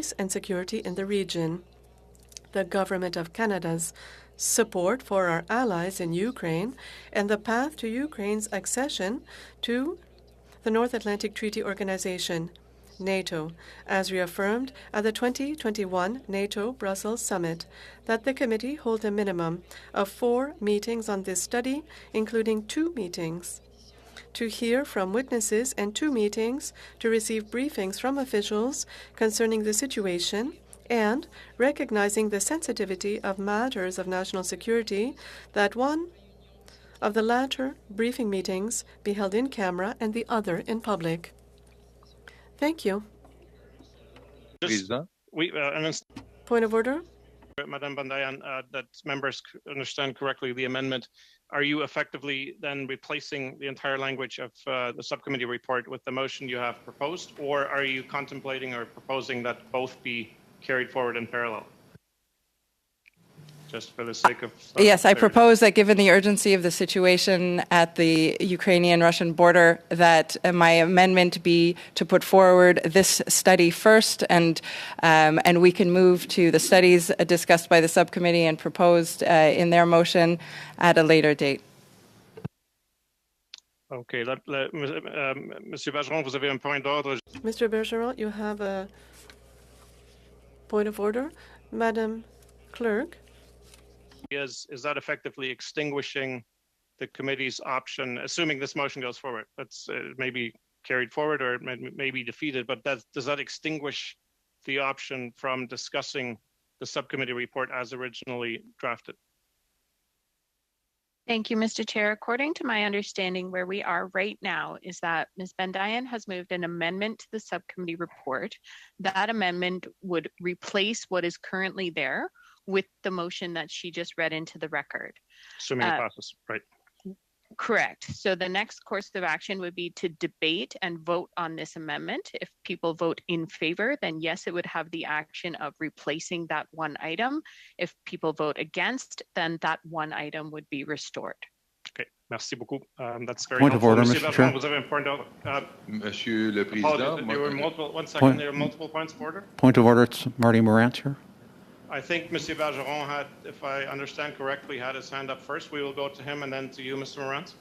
peace and security in the region. The Government of Canada's support for our allies in Ukraine and the path to Ukraine's accession to the North Atlantic Treaty Organization, NATO, as reaffirmed at the 2021 NATO Brussels Summit, that the committee hold a minimum of 4 meetings on this study, including 2 meetings to hear from witnesses and 2 meetings to receive briefings from officials concerning the situation, and recognizing the sensitivity of matters of national security, that one of the latter briefing meetings be held in camera and the other in public. Thank you. Point of order. Madame Bandayan, that members understand correctly the amendment. Are you effectively then replacing the entire language of the subcommittee report with the motion you have proposed, or are you contemplating or proposing that both be carried forward in parallel? Just for the sake of... Yes, I propose that given the urgency of the situation at the Ukrainian-Russian border, that my amendment be to put forward this study first, and we can move to the studies discussed by the subcommittee and proposed in their motion at a later date. Okay. Monsieur Bergeron, vous avez un point d'ordre. Mr. Bergeron, you have a point of order. Madam Clerk. Is that effectively extinguishing the committee's option, assuming this motion goes forward? That's maybe carried forward or it may be defeated, but does that extinguish the option from discussing the subcommittee report as originally drafted? Thank you, Mr. Chair. According to my understanding, where we are right now is that Ms. Bandayan has moved an amendment to the subcommittee report. That amendment would replace what is currently there with the motion that she just read into the record. Assuming it passes, right? Correct. So the next course of action would be to debate and vote on this amendment. If people vote in favor, then yes, it would have the action of replacing that one item. If people vote against, then that one item would be restored. Okay, merci beaucoup. That's very Point helpful. of order, Mr. Chair. Vous avez un point d'ordre. Monsieur le Président. There were multiple points of order. Point of order, it's Marty Morant here. I think Monsieur Bergeron had, if I understand correctly, had his hand up first. We will go to him and then to you, Mr. Morant.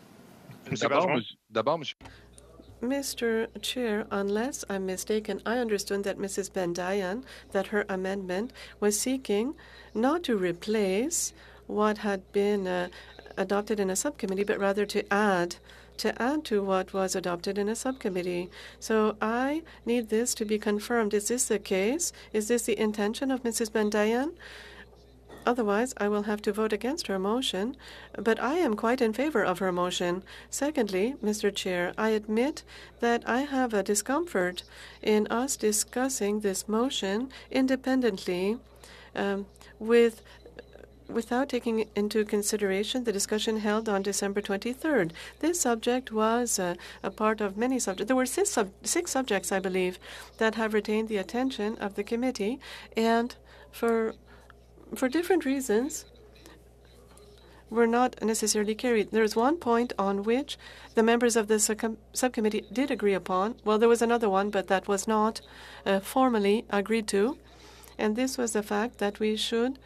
Mr. Chair, unless I'm mistaken, I understood that Mrs. Bandayan, that her amendment was seeking not to replace what had been adopted in a subcommittee, but rather to add to what was adopted in a subcommittee. So I need this to be confirmed. Is this the case? Is this the intention of Mrs. Bandayan? Otherwise, I will have to vote against her motion, but I am quite in favor of her motion. Secondly, Mr. Chair, I admit that I have a discomfort in us discussing this motion independently without taking into consideration the discussion held on December 23rd. This subject was a part of many subjects. There were six subjects, I believe, that have retained the attention of the committee, and for different reasons, were not necessarily carried. There's one point on which the members of the subcommittee did agree upon. Well, there was another one, but that was not formally agreed to, and this was the fact that we should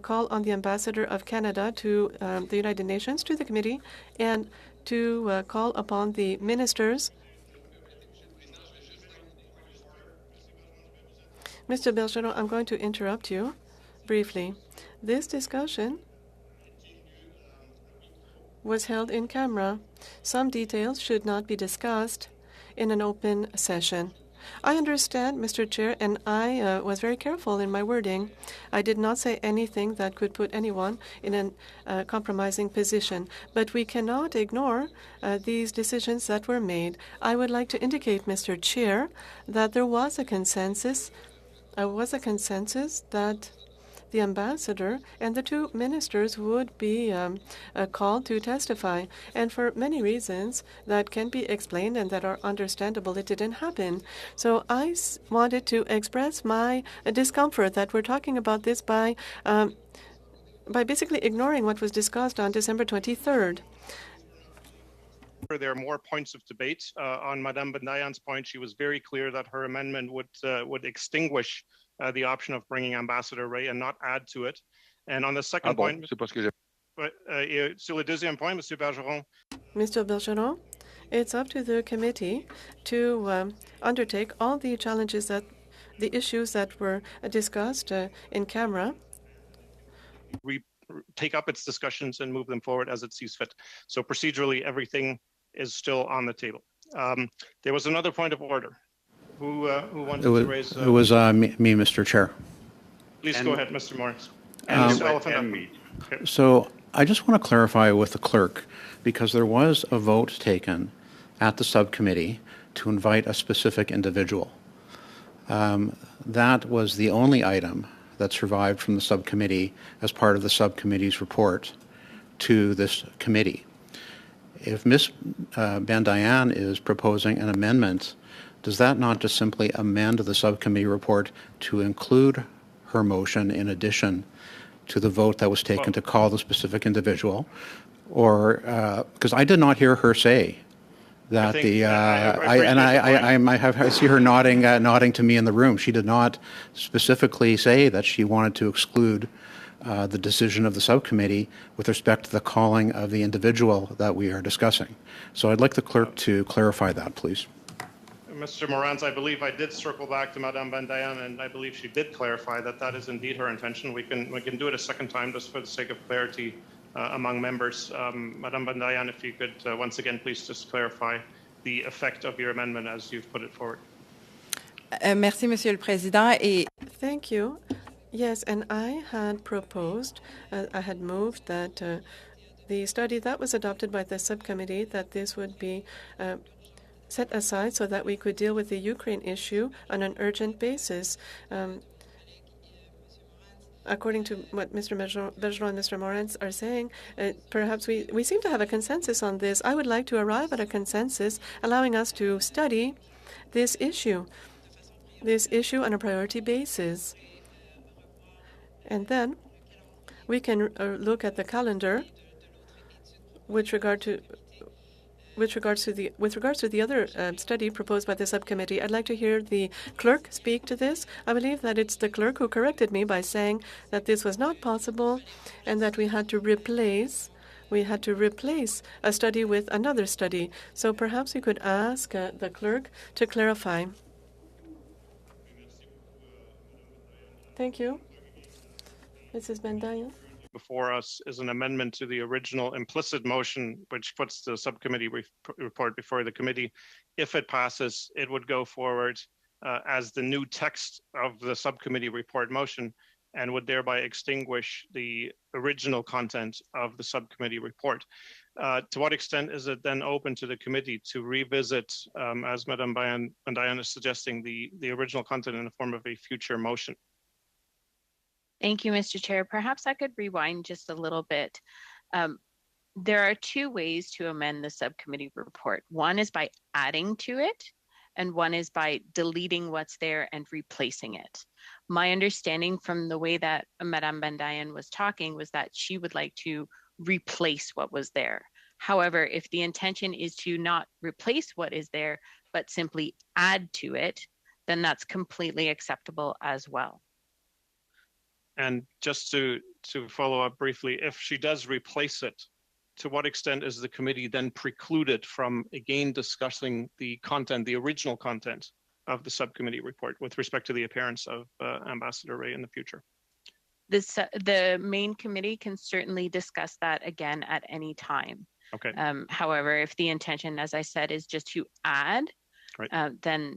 call on the ambassador of Canada to the United Nations, to the committee, and to call upon the ministers. Mr. Bergeron, I'm going to interrupt you briefly. This discussion was held in camera. Some details should not be discussed in an open session. I understand, Mr. Chair, and I was very careful in my wording. I did not say anything that could put anyone in a compromising position, but we cannot ignore these decisions that were made. I would like to indicate, Mr. Chair, that there was a consensus that the ambassador and the two ministers would be called to testify. And for many reasons that can be explained and that are understandable, it didn't happen. So I wanted to express my discomfort that we're talking about this by basically ignoring what was discussed on December 23rd. There are more points of debate. On Madame Bandayan's point, she was very clear that her amendment would extinguish the option of bringing Ambassador Ray and not add to it. And on the second point, c'est parce que sur le deuxième point, Monsieur Bergeron. Mr. Bergeron, it's up to the committee to undertake all the challenges that the issues that were discussed in camera. Take up its discussions and move them forward as it sees fit. So procedurally, everything is still on the table. There was another point of order. Who wanted to raise? It was me, Mr. Chair. Please go ahead, Mr. Morris. And Mr. Elephant. Okay. So I just want to clarify with the clerk, because there was a vote taken at the subcommittee to invite a specific individual. That was the only item that survived from the subcommittee as part of the subcommittee's report to this committee. If Ms. Bandayan is proposing an amendment, does that not just simply amend the subcommittee report to include her motion in addition to the vote that was taken to call the specific individual? Or, because I did not hear her say that I see her nodding to me in the room. She did not specifically say that she wanted to exclude the decision of the subcommittee with respect to the calling of the individual that we are discussing. So I'd like the clerk to clarify that, please. Mr. Morans, I believe I did circle back to Madame Bandayan, and I believe she did clarify that that is indeed her intention. We can do it a second time just for the sake of clarity among members. Madame Bandayan, if you could once again please just clarify the effect of your amendment as you've put it forward. Merci, Monsieur le Président. Et Thank you. Yes, and I had proposed, I had moved that the study that was adopted by the subcommittee, that this would be set aside so that we could deal with the Ukraine issue on an urgent basis. According to what Mr. Bergeron and Mr. Morans are saying, perhaps we seem to have a consensus on this. I would like to arrive at a consensus allowing us to study this issue on a priority basis. And then we can look at the calendar with regards to the other study proposed by the subcommittee. I'd like to hear the clerk speak to this. I believe that it's the clerk who corrected me by saying that this was not possible and that we had to replace a study with another study. So perhaps we could ask the clerk to clarify. Thank you. Mrs. Bandayan. Before us is an amendment to the original implicit motion, which puts the subcommittee report before the committee. If it passes, it would go forward as the new text of the subcommittee report motion and would thereby extinguish the original content of the subcommittee report. To what extent is it then open to the committee to revisit, as Madame Bandayan is suggesting, the original content in the form of a future motion? Thank you, Mr. Chair. Perhaps I could rewind just a little bit. There are two ways to amend the subcommittee report. One is by adding to it, and one is by deleting what's there and replacing it. My understanding from the way that Madame Bandayan was talking was that she would like to replace what was there. However, if the intention is to not replace what is there, but simply add to it, then that's completely acceptable as well. And just to follow up briefly, if she does replace it, to what extent is the committee then precluded from again discussing the content, the original content of the subcommittee report with respect to the appearance of Ambassador Ray in the future? The main committee can certainly discuss that again at any time. Okay. However, if the intention, as I said, is just to add, right. Then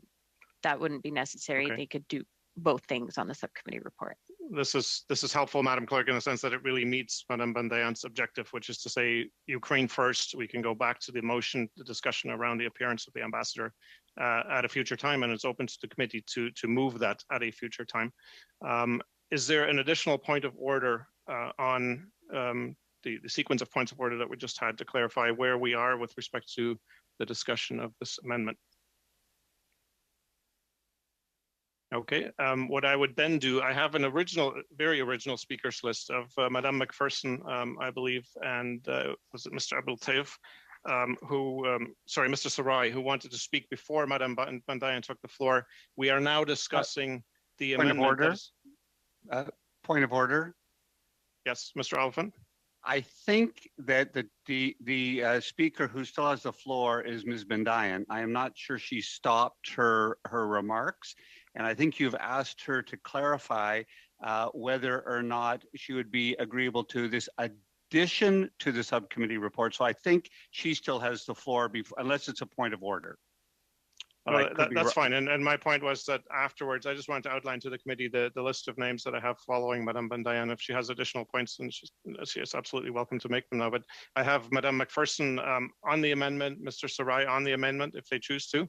that wouldn't be necessary. Okay. They could do both things on the subcommittee report. This is helpful, Madam Clerk, in the sense that it really meets Madame Bandayan's objective, which is to say Ukraine first. We can go back to the motion, the discussion around the appearance of the ambassador at a future time, and it's open to the committee to move that at a future time. Is there an additional point of order on the sequence of points of order that we just had to clarify where we are with respect to the discussion of this amendment? Okay, what I would then do, I have an very original speakers list of Madame McPherson, I believe, and was it Mr. Abultayev, Mr. Sarai, who wanted to speak before Madame Bandayan took the floor. We are now discussing the Point of amendment. order. Point of order. Yes, Mr. Oliphant. I think that the speaker who still has the floor is Ms. Bendayan. I am not sure she stopped her remarks, and I think you've asked her to clarify whether or not she would be agreeable to this addition to the subcommittee report. So I think she still has the floor, unless it's a point of order. That's fine. And my point was that afterwards, I just wanted to outline to the committee the list of names that I have following Madame Bendayan. If she has additional points, then she is absolutely welcome to make them now. But I have Madame McPherson on the amendment, Mr. Sarai on the amendment, if they choose to.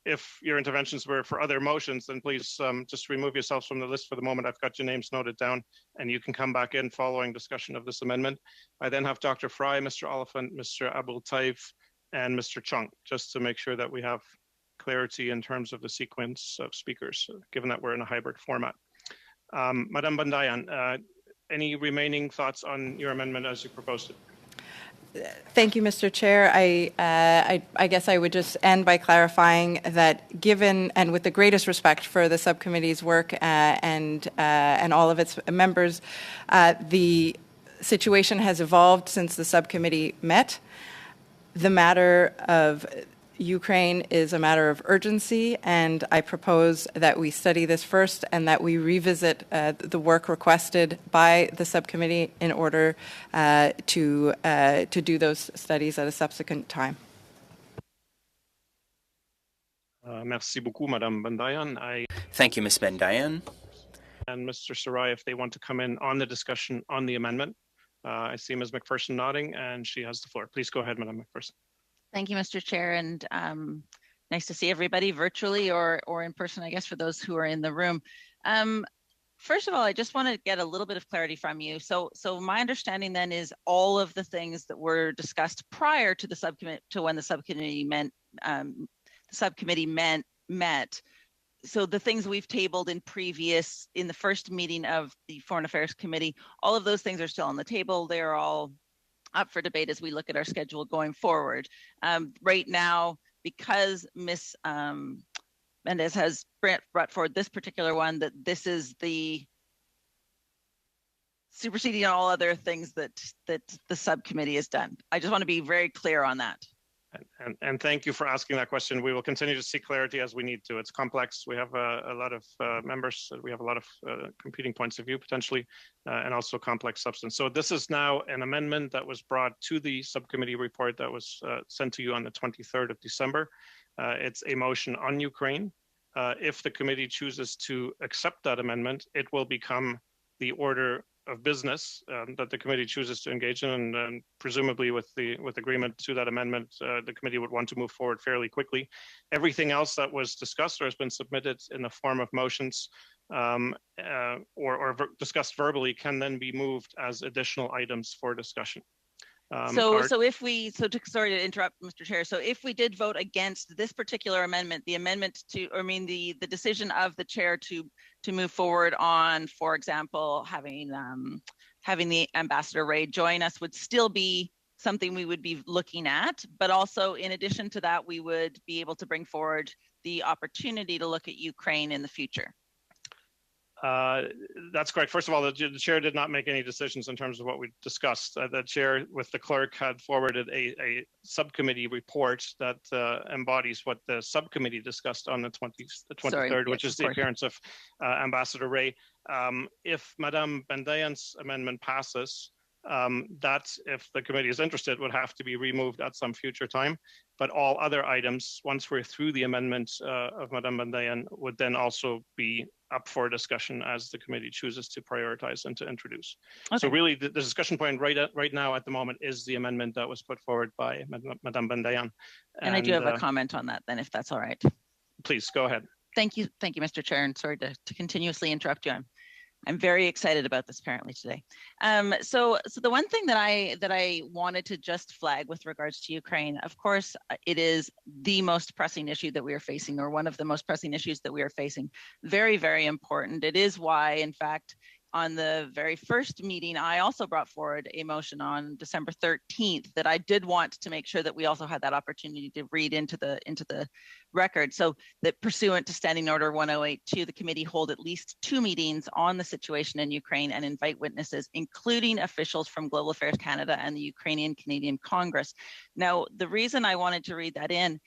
If your interventions were for other motions, then please just remove yourselves from the list for the moment. I've got your names noted down, and you can come back in following discussion of this amendment. I then have Dr. Fry, Mr. Oliphant, Mr. Abul Taif, and Mr. Chung, just to make sure that we have clarity in terms of the sequence of speakers, given that we're in a hybrid format. Madame Bendayan, any remaining thoughts on your amendment as you proposed it? Thank you, Mr. Chair. I guess I would just end by clarifying that given, and with the greatest respect for the subcommittee's work and all of its members, the situation has evolved since the subcommittee met. The matter of Ukraine is a matter of urgency, and I propose that we study this first and that we revisit the work requested by the subcommittee in order to do those studies at a subsequent time. Merci beaucoup, Madame Bendayan. Thank you, Ms. Bendayan. And Mr. Sarai, if they want to come in on the discussion on the amendment. I see Ms. McPherson nodding, and she has the floor. Please go ahead, Madame McPherson. Thank you, Mr. Chair, and nice to see everybody virtually or in person, I guess, for those who are in the room. First of all, I just want to get a little bit of clarity from you. So my understanding then is all of the things that were discussed prior to the subcommittee, to when the subcommittee met. So the things we've tabled in the first meeting of the Foreign Affairs Committee, all of those things are still on the table. They're all up for debate as we look at our schedule going forward. Right now, because Ms. Mendez has brought forward this particular one, that this is the superseding all other things that the subcommittee has done. I just want to be very clear on that. And thank you for asking that question. We will continue to seek clarity as we need to. It's complex. We have a lot of members. We have a lot of competing points of view potentially, and also complex substance. So this is now an amendment that was brought to the subcommittee report that was sent to you on the 23rd of December. It's a motion on Ukraine. If the committee chooses to accept that amendment, it will become the order of business that the committee chooses to engage in, and presumably with agreement to that amendment, the committee would want to move forward fairly quickly. Everything else that was discussed or has been submitted in the form of motions or discussed verbally can then be moved as additional items for discussion. Sorry to interrupt, Mr. Chair. So if we did vote against this particular amendment, the decision of the chair to move forward on, for example, having the Ambassador Ray join us would still be something we would be looking at. But also, in addition to that, we would be able to bring forward the opportunity to look at Ukraine in the future. That's correct. First of all, the chair did not make any decisions in terms of what we discussed. The chair with the clerk had forwarded a subcommittee report that embodies what the subcommittee discussed on the 23rd, which is the appearance of Ambassador Ray. If Madame Bendayan's amendment passes, that, if the committee is interested, would have to be removed at some future time. But all other items, once we're through the amendment of Madame Bendayan, would then also be up for discussion as the committee chooses to prioritize and to introduce. Okay. So really, the discussion point right now at the moment is the amendment that was put forward by Madame Bendayan. And I do have a comment on that then, if that's all right. Please, go ahead. Thank you, Mr. Chair, and sorry to continuously interrupt you. I'm very excited about this apparently today. So the one thing that I wanted to just flag with regards to Ukraine, of course, it is the most pressing issue that we are facing, or one of the most pressing issues that we are facing. Very, very important. It is why, in fact, on the very first meeting, I also brought forward a motion on December 13th that I did want to make sure that we also had that opportunity to read into the record. So that pursuant to Standing Order 1082, the committee hold at least 2 meetings on the situation in Ukraine and invite witnesses, including officials from Global Affairs Canada and the Ukrainian Canadian Congress. Now, the reason I wanted to read that in,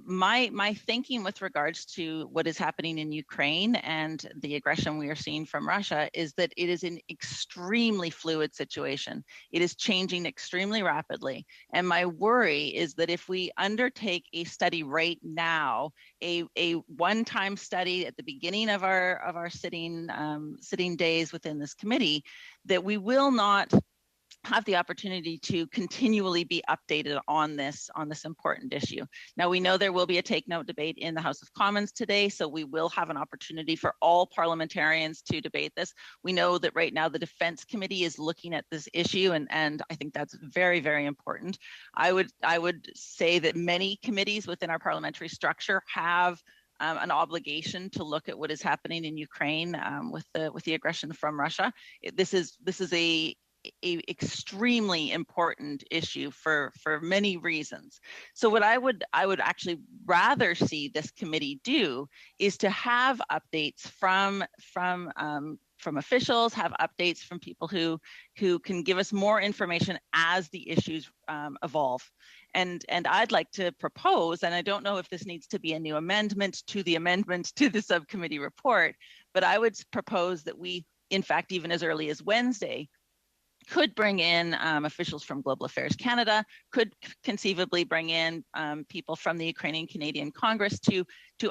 my thinking with regards to what is happening in Ukraine and the aggression we are seeing from Russia is that it is an extremely fluid situation. It is changing extremely rapidly. And my worry is that if we undertake a study right now, a one-time study at the beginning of our sitting days within this committee, that we will not have the opportunity to continually be updated on this important issue. Now, we know there will be a take note debate in the House of Commons today, so we will have an opportunity for all parliamentarians to debate this. We know that right now the Defense Committee is looking at this issue, and I think that's very, very important. I would say that many committees within our parliamentary structure have an obligation to look at what is happening in Ukraine with the aggression from Russia. This is a extremely important issue for many reasons. So what I would actually rather see this committee do is to have updates from officials, have updates from people who can give us more information as the issues evolve. And I'd like to propose, and I don't know if this needs to be a new amendment to the subcommittee report, but I would propose that we, in fact, even as early as Wednesday, could bring in officials from Global Affairs Canada, could conceivably bring in people from the Ukrainian Canadian Congress to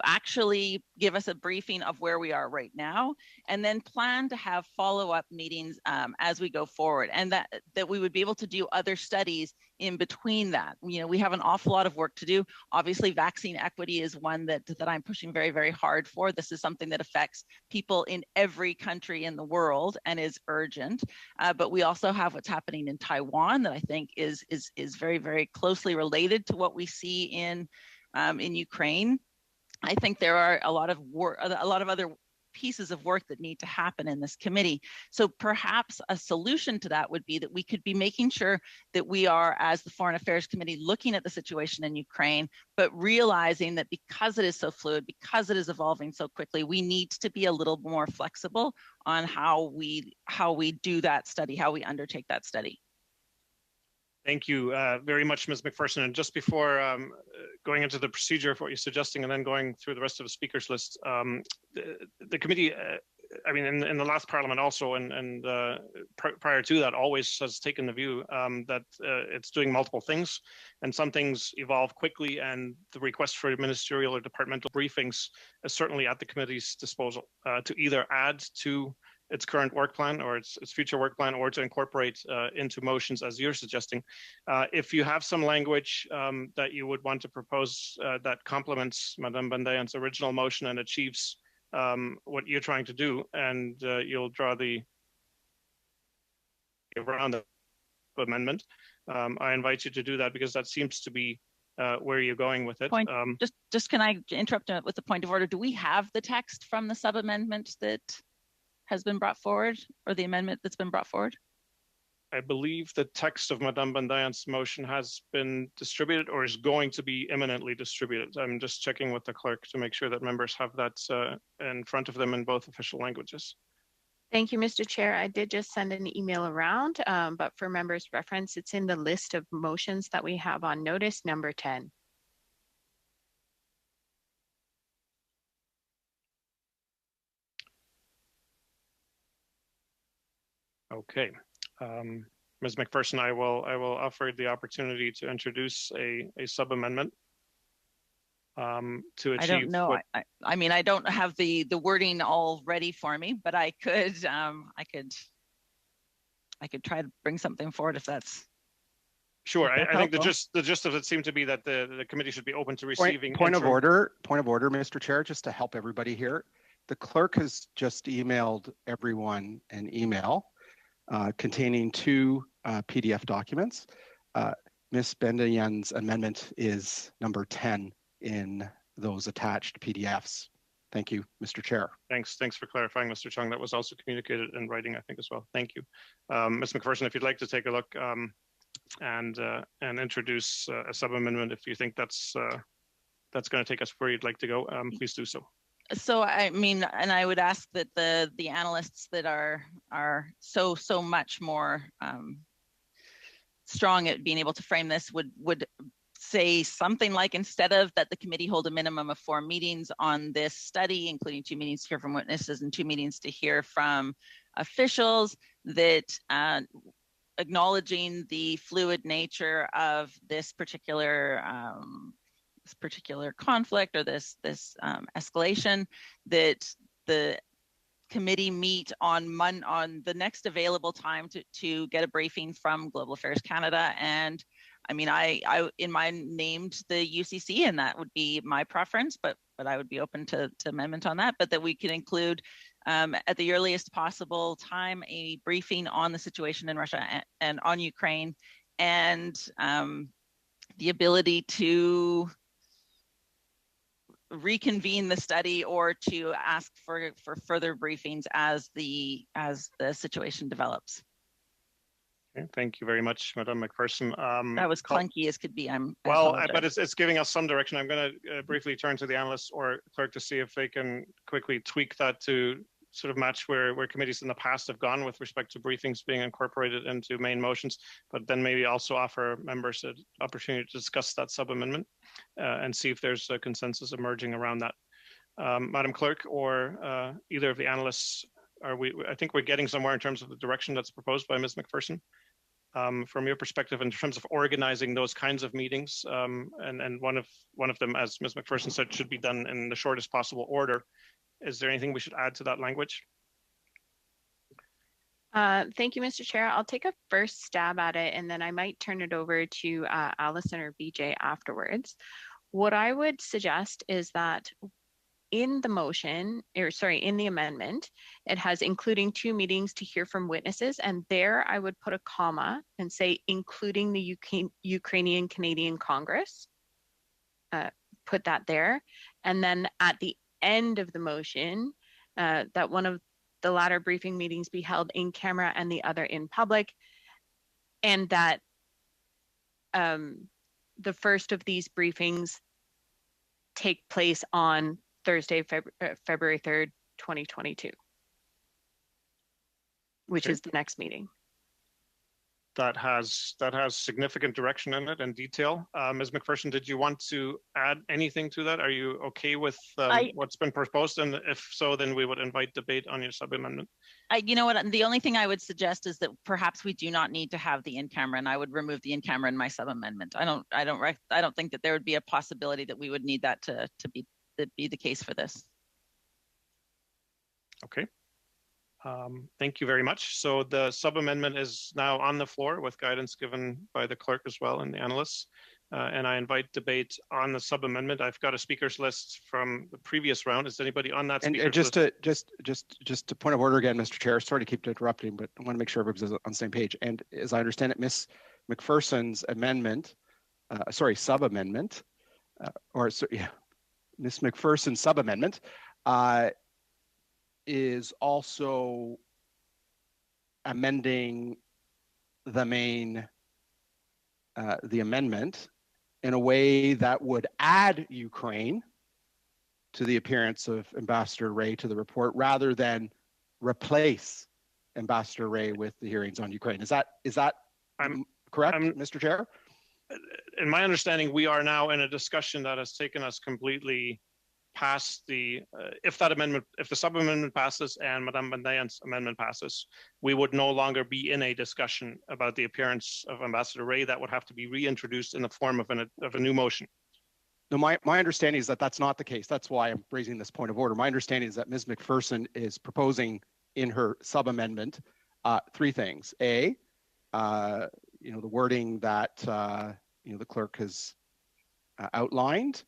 actually give us a briefing of where we are right now, and then plan to have follow-up meetings as we go forward, and that we would be able to do other studies in between that. You know, we have an awful lot of work to do. Obviously, vaccine equity is one that I'm pushing very, very hard for. This is something that affects people in every country in the world and is urgent. But we also have what's happening in Taiwan that I think is very, very closely related to what we see in Ukraine. I think there are a lot of other pieces of work that need to happen in this committee. So perhaps a solution to that would be that we could be making sure that we are, as the Foreign Affairs Committee, looking at the situation in Ukraine, but realizing that because it is so fluid, because it is evolving so quickly, we need to be a little more flexible on how we do that study, how we undertake that study. Thank you very much, Ms. McPherson. And just before going into the procedure for what you're suggesting and then going through the rest of the speakers list, the committee, I mean, in the last parliament also, and prior to that, always has taken the view that it's doing multiple things, and some things evolve quickly, and the request for ministerial or departmental briefings is certainly at the committee's disposal to either add to its current work plan or its future work plan, or to incorporate into motions as you're suggesting. If you have some language that you would want to propose that complements Madame Bandayan's original motion and achieves what you're trying to do, and you'll draw the around the amendment, I invite you to do that, because that seems to be where you're going with it. Just can I interrupt with the point of order? Do we have the text from the sub-amendment that has been brought forward, or the amendment that's been brought forward? I believe the text of Madame Bandayan's motion has been distributed or is going to be imminently distributed. I'm just checking with the clerk to make sure that members have that in front of them in both official languages. Thank you, Mr. Chair. I did just send an email around, but for members' reference, it's in the list of motions that we have on notice, number 10. Okay, Ms. McPherson, I will offer the opportunity to introduce a sub amendment to achieve. I don't know. I mean, I don't have the wording all ready for me, but I could try to bring something forward if that's. Sure, I think the gist of it seemed to be that the committee should be open to receiving. Point of order, Mr. Chair, just to help everybody here. The clerk has just emailed everyone an email containing 2 PDF documents. Ms. Bandayan's amendment is number 10 in those attached PDFs. Thank you, Mr. Chair. Thanks for clarifying, Mr. Chung. That was also communicated in writing, I think, as well. Thank you. Ms. McPherson, if you'd like to take a look and introduce a sub-amendment, if you think that's going to take us where you'd like to go, please do so. So I mean, and I would ask that the analysts that are so much more strong at being able to frame this would say something like, instead of that the committee hold a minimum of 4 meetings on this study, including 2 meetings to hear from witnesses and 2 meetings to hear from officials, that acknowledging the fluid nature of this particular conflict or this escalation, that the committee meet on the next available time to get a briefing from Global Affairs Canada. And I mean, I in mind named the UCC, and that would be my preference, but I would be open to amendment on that, but that we can include at the earliest possible time a briefing on the situation in Russia and on Ukraine, and the ability to reconvene the study or to ask for further briefings as the situation develops. Okay, thank you very much, Madam McPherson. That was clunky as could be. But it's giving us some direction. I'm going to briefly turn to the analysts or clerk to see if they can quickly tweak that to sort of match where committees in the past have gone with respect to briefings being incorporated into main motions, but then maybe also offer members an opportunity to discuss that sub-amendment and see if there's a consensus emerging around that. Madam Clerk, or either of the analysts, I think we're getting somewhere in terms of the direction that's proposed by Ms. McPherson. From your perspective, in terms of organizing those kinds of meetings, and one of them, as Ms. McPherson said, should be done in the shortest possible order. Is there anything we should add to that language? Thank you, Mr. Chair. I'll take a first stab at it, and then I might turn it over to Allison or BJ afterwards. What I would suggest is that in the motion, in the amendment, it has including 2 meetings to hear from witnesses, and there I would put a comma and say including the Ukrainian Canadian Congress. Put that there, and then at the end of the motion, that one of the latter briefing meetings be held in camera and the other in public, and that the first of these briefings take place on Thursday, February 3rd, 2022, which is the next meeting. That has significant direction in it and detail. Ms. McPherson, did you want to add anything to that? Are you okay with what's been proposed? And if so, then we would invite debate on your sub-amendment. You know what? The only thing I would suggest is that perhaps we do not need to have the in-camera, and I would remove the in-camera in my sub-amendment. I don't think that there would be a possibility that we would need that to be the case for this. Okay. Thank you very much. So the sub-amendment is now on the floor with guidance given by the clerk as well and the analysts. And I invite debate on the sub-amendment. I've got a speakers list from the previous round. Is anybody on that speakers list? Just to point of order again, Mr. Chair, sorry to keep interrupting, but I want to make sure everybody's on the same page. And as I understand it, Ms. McPherson's amendment, sub-amendment, Ms. McPherson's sub-amendment is also amending the amendment in a way that would add Ukraine to the appearance of Ambassador Ray to the report rather than replace Ambassador Ray with the hearings on Ukraine. Is that correct, Mr. Chair? In my understanding, we are now in a discussion that has taken us completely past the, if the sub-amendment passes and Madame Bandayan's amendment passes, we would no longer be in a discussion about the appearance of Ambassador Ray. That would have to be reintroduced in the form of a new motion. No, my understanding is that that's not the case. That's why I'm raising this point of order. My understanding is that Ms. McPherson is proposing in her sub-amendment 3 things. A, the wording that the clerk has outlined.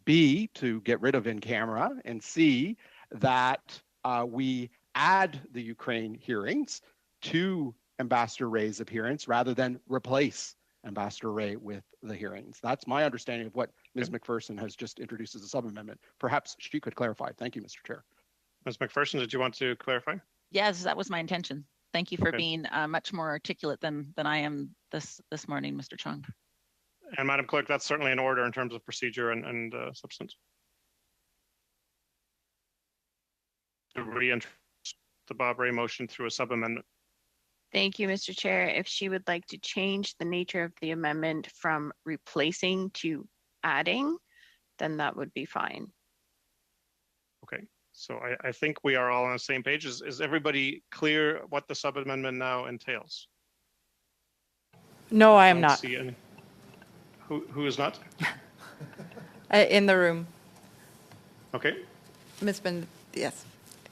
B, to get rid of in camera, and C, that we add the Ukraine hearings to Ambassador Ray's appearance rather than replace Ambassador Ray with the hearings. That's my understanding of what Ms. McPherson has just introduced as a sub-amendment. Perhaps she could clarify. Thank you, Mr. Chair. Ms. McPherson, did you want to clarify? Yes, that was my intention. Thank you for being much more articulate than I am this morning, Mr. Chung. And Madam Clerk, that's certainly in order in terms of procedure and substance. To reintroduce the Bob Ray motion through a sub-amendment. Thank you, Mr. Chair. If she would like to change the nature of the amendment from replacing to adding, then that would be fine. Okay, so I think we are all on the same page. Is everybody clear what the sub-amendment now entails? No, I am not. See any. Who is not? In the room. Okay. Ms. Yes.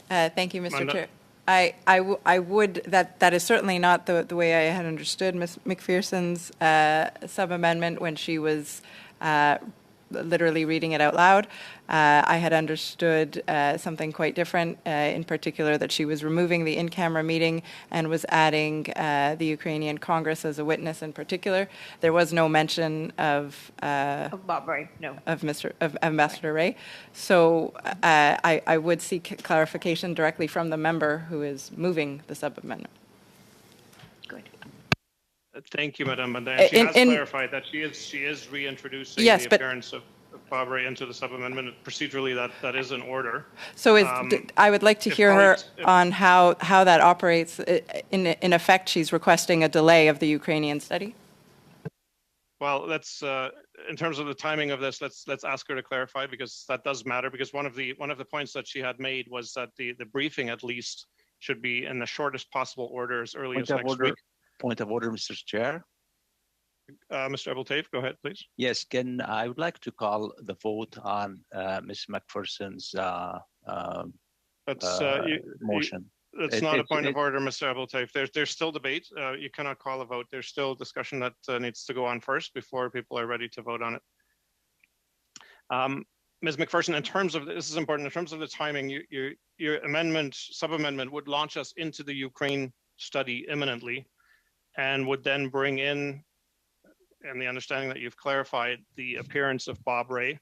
Thank you, Mr. Chair. I would, that is certainly not the way I had understood Ms. McPherson's sub-amendment when she was literally reading it out loud. I had understood something quite different, in particular that she was removing the in-camera meeting and was adding the Ukrainian Congress as a witness in particular. There was no mention of Bob Ray, no. Of Ambassador Ray. So I would seek clarification directly from the member who is moving the sub-amendment. Good. Thank you, Madam Bandayan. She has clarified that she is reintroducing the appearance of Bob Ray into the sub-amendment. Procedurally, that is in order. So I would like to hear her on how that operates. In effect, she's requesting a delay of the Ukrainian study. Well, let's in terms of the timing of this, let's ask her to clarify, because that does matter. Because one of the points that she had made was that the briefing at least should be in the shortest possible order as early as next week. Point of order, Mr. Chair. Mr. Abultaif, go ahead, please. Yes, I would like to call the vote on Ms. McPherson's motion. That's not a point of order, Mr. Abultaif. There's still debate. You cannot call a vote. There's still discussion that needs to go on first before people are ready to vote on it. Ms. McPherson, in terms of this is important. In terms of the timing, your sub-amendment would launch us into the Ukraine study imminently, and would then bring in, and the understanding that you've clarified, the appearance of Bob Ray.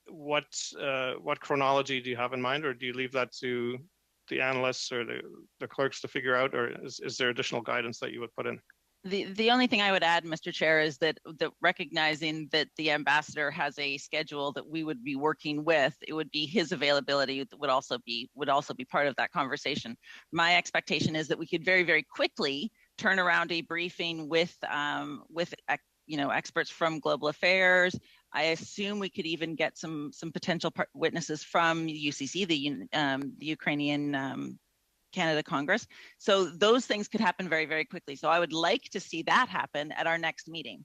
What chronology do you have in mind, or do you leave that to the analysts or the clerks to figure out, or is there additional guidance that you would put in? The only thing I would add, Mr. Chair, is that recognizing that the ambassador has a schedule that we would be working with, it would be his availability that would also be part of that conversation. My expectation is that we could very, very quickly turn around a briefing with experts from Global Affairs. I assume we could even get some potential witnesses from UCC, the Ukrainian Canada Congress. So those things could happen very, very quickly. So I would like to see that happen at our next meeting,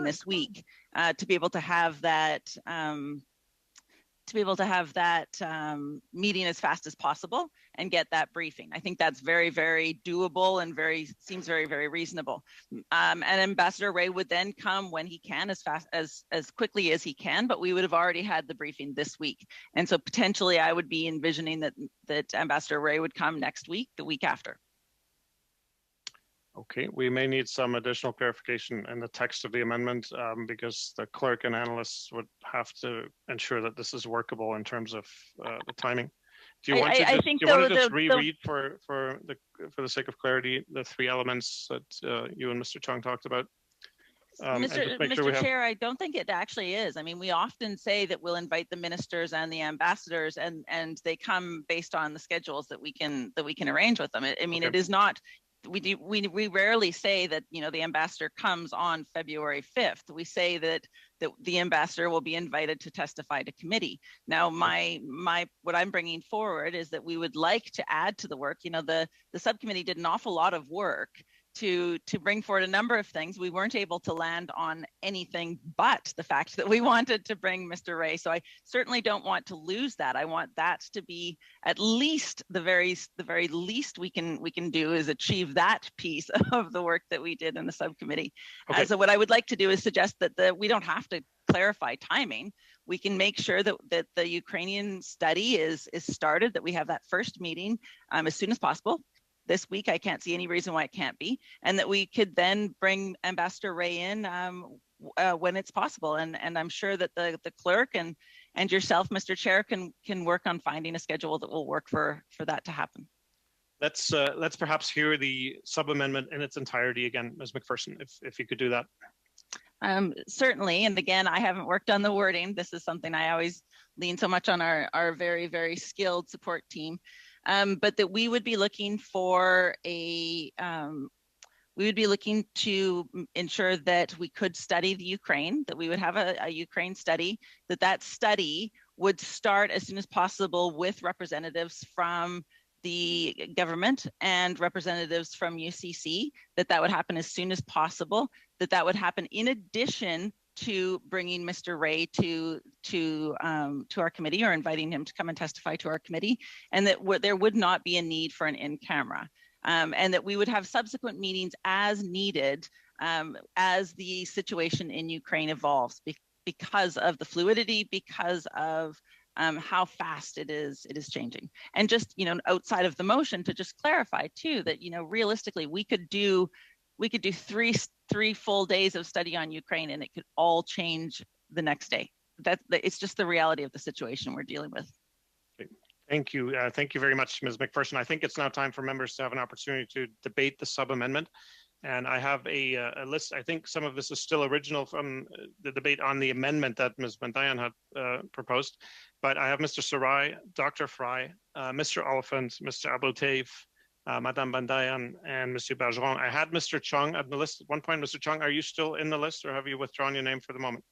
this week, to be able to have that meeting as fast as possible and get that briefing. I think that's very, very doable and seems very, very reasonable. And Ambassador Ray would then come when he can, as quickly as he can, but we would have already had the briefing this week. And so potentially I would be envisioning that Ambassador Ray would come next week, the week after. Okay, we may need some additional clarification in the text of the amendment, because the clerk and analysts would have to ensure that this is workable in terms of the timing. Do you want to just reread for the sake of clarity the three elements that you and Mr. Chung talked about? Mr. Chair, I don't think it actually is. I mean, we often say that we'll invite the ministers and the ambassadors, and they come based on the schedules that we can arrange with them. It is not. We rarely say that the ambassador comes on February 5th. We say that the ambassador will be invited to testify to committee. Now, what I'm bringing forward is that we would like to add to the work. The subcommittee did an awful lot of work to bring forward a number of things. We weren't able to land on anything but the fact that we wanted to bring Mr. Ray. So I certainly don't want to lose that. I want that to be at least the very least we can do is achieve that piece of the work that we did in the subcommittee. Okay. So what I would like to do is suggest that we don't have to clarify timing. We can make sure that the Ukrainian study is started, that we have that first meeting as soon as possible. this week. I can't see any reason why it can't be, and that we could then bring Ambassador Ray in when it's possible. And I'm sure that the clerk and yourself, Mr. Chair, can work on finding a schedule that will work for that to happen. Let's perhaps hear the sub-amendment in its entirety again, Ms. McPherson, if you could do that. Certainly, and again, I haven't worked on the wording. This is something I always lean so much on our very, very skilled support team, but that we would be looking for we would be looking to ensure that we could study the Ukraine, that we would have a Ukraine study, that study would start as soon as possible with representatives from the government and representatives from UCC, that would happen as soon as possible, that would happen in addition to bringing Mr. Ray to our committee or inviting him to come and testify to our committee, and that there would not be a need for an in-camera, and that we would have subsequent meetings as needed as the situation in Ukraine evolves because of the fluidity, because of how fast it is changing. And just, outside of the motion, to just clarify too, that, realistically, we could do three full days of study on Ukraine and it could all change the next day. It's just the reality of the situation we're dealing with. Thank you. Thank you very much, Ms. McPherson. I think it's now time for members to have an opportunity to debate the sub-amendment. And I have a list. I think some of this is still original from the debate on the amendment that Ms. Bandayan had proposed. But I have Mr. Sarai, Dr. Fry, Mr. Oliphant, Mr. Abou-Taif, Madame Bandayan, and Mr. Bergeron. I had Mr. Chung on the list at one point. Mr. Chung, are you still in the list or have you withdrawn your name for the moment?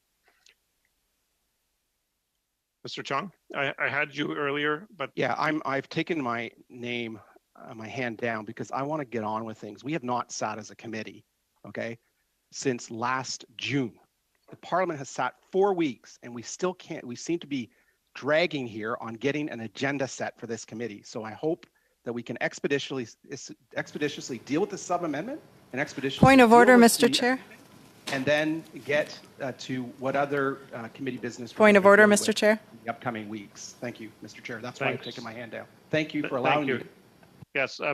Mr. Chung, I had you earlier, but... Yeah, I've taken my name, my hand down because I want to get on with things. We have not sat as a committee, okay, since last June. The Parliament has sat 4 weeks and we still can't, we seem to be dragging here on getting an agenda set for this committee. So I hope that we can expeditiously deal with the sub-amendment and expeditiously... Point of order, Mr. Chair. And then get to what other committee business... Point of order, Mr. Chair. In the upcoming weeks. Thank you, Mr. Chair. That's why I've taken my hand down. Thank you for allowing me. Yes, I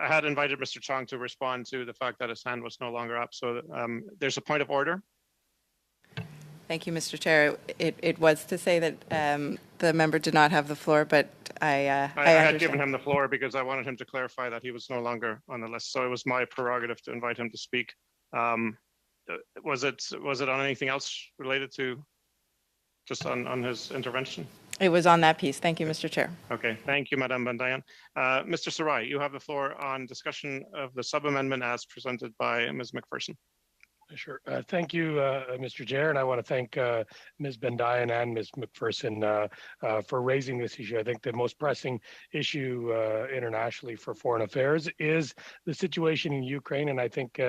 had invited Mr. Chong to respond to the fact that his hand was no longer up. So there's a point of order. Thank you, Mr. Chair. It was to say that the member did not have the floor, but I had given him the floor because I wanted him to clarify that he was no longer on the list. So it was my prerogative to invite him to speak. Was it on anything else related to just on his intervention? It was on that piece. Thank you, Mr. Chair. Okay, thank you, Madame Bandayan. Mr. Sarai, you have the floor on discussion of the sub-amendment as presented by Ms. McPherson. Sure. Thank you, Mr. Chair, and I want to thank Ms. Bandayan and Ms. McPherson for raising this issue. I think the most pressing issue internationally for foreign affairs is the situation in Ukraine, and I think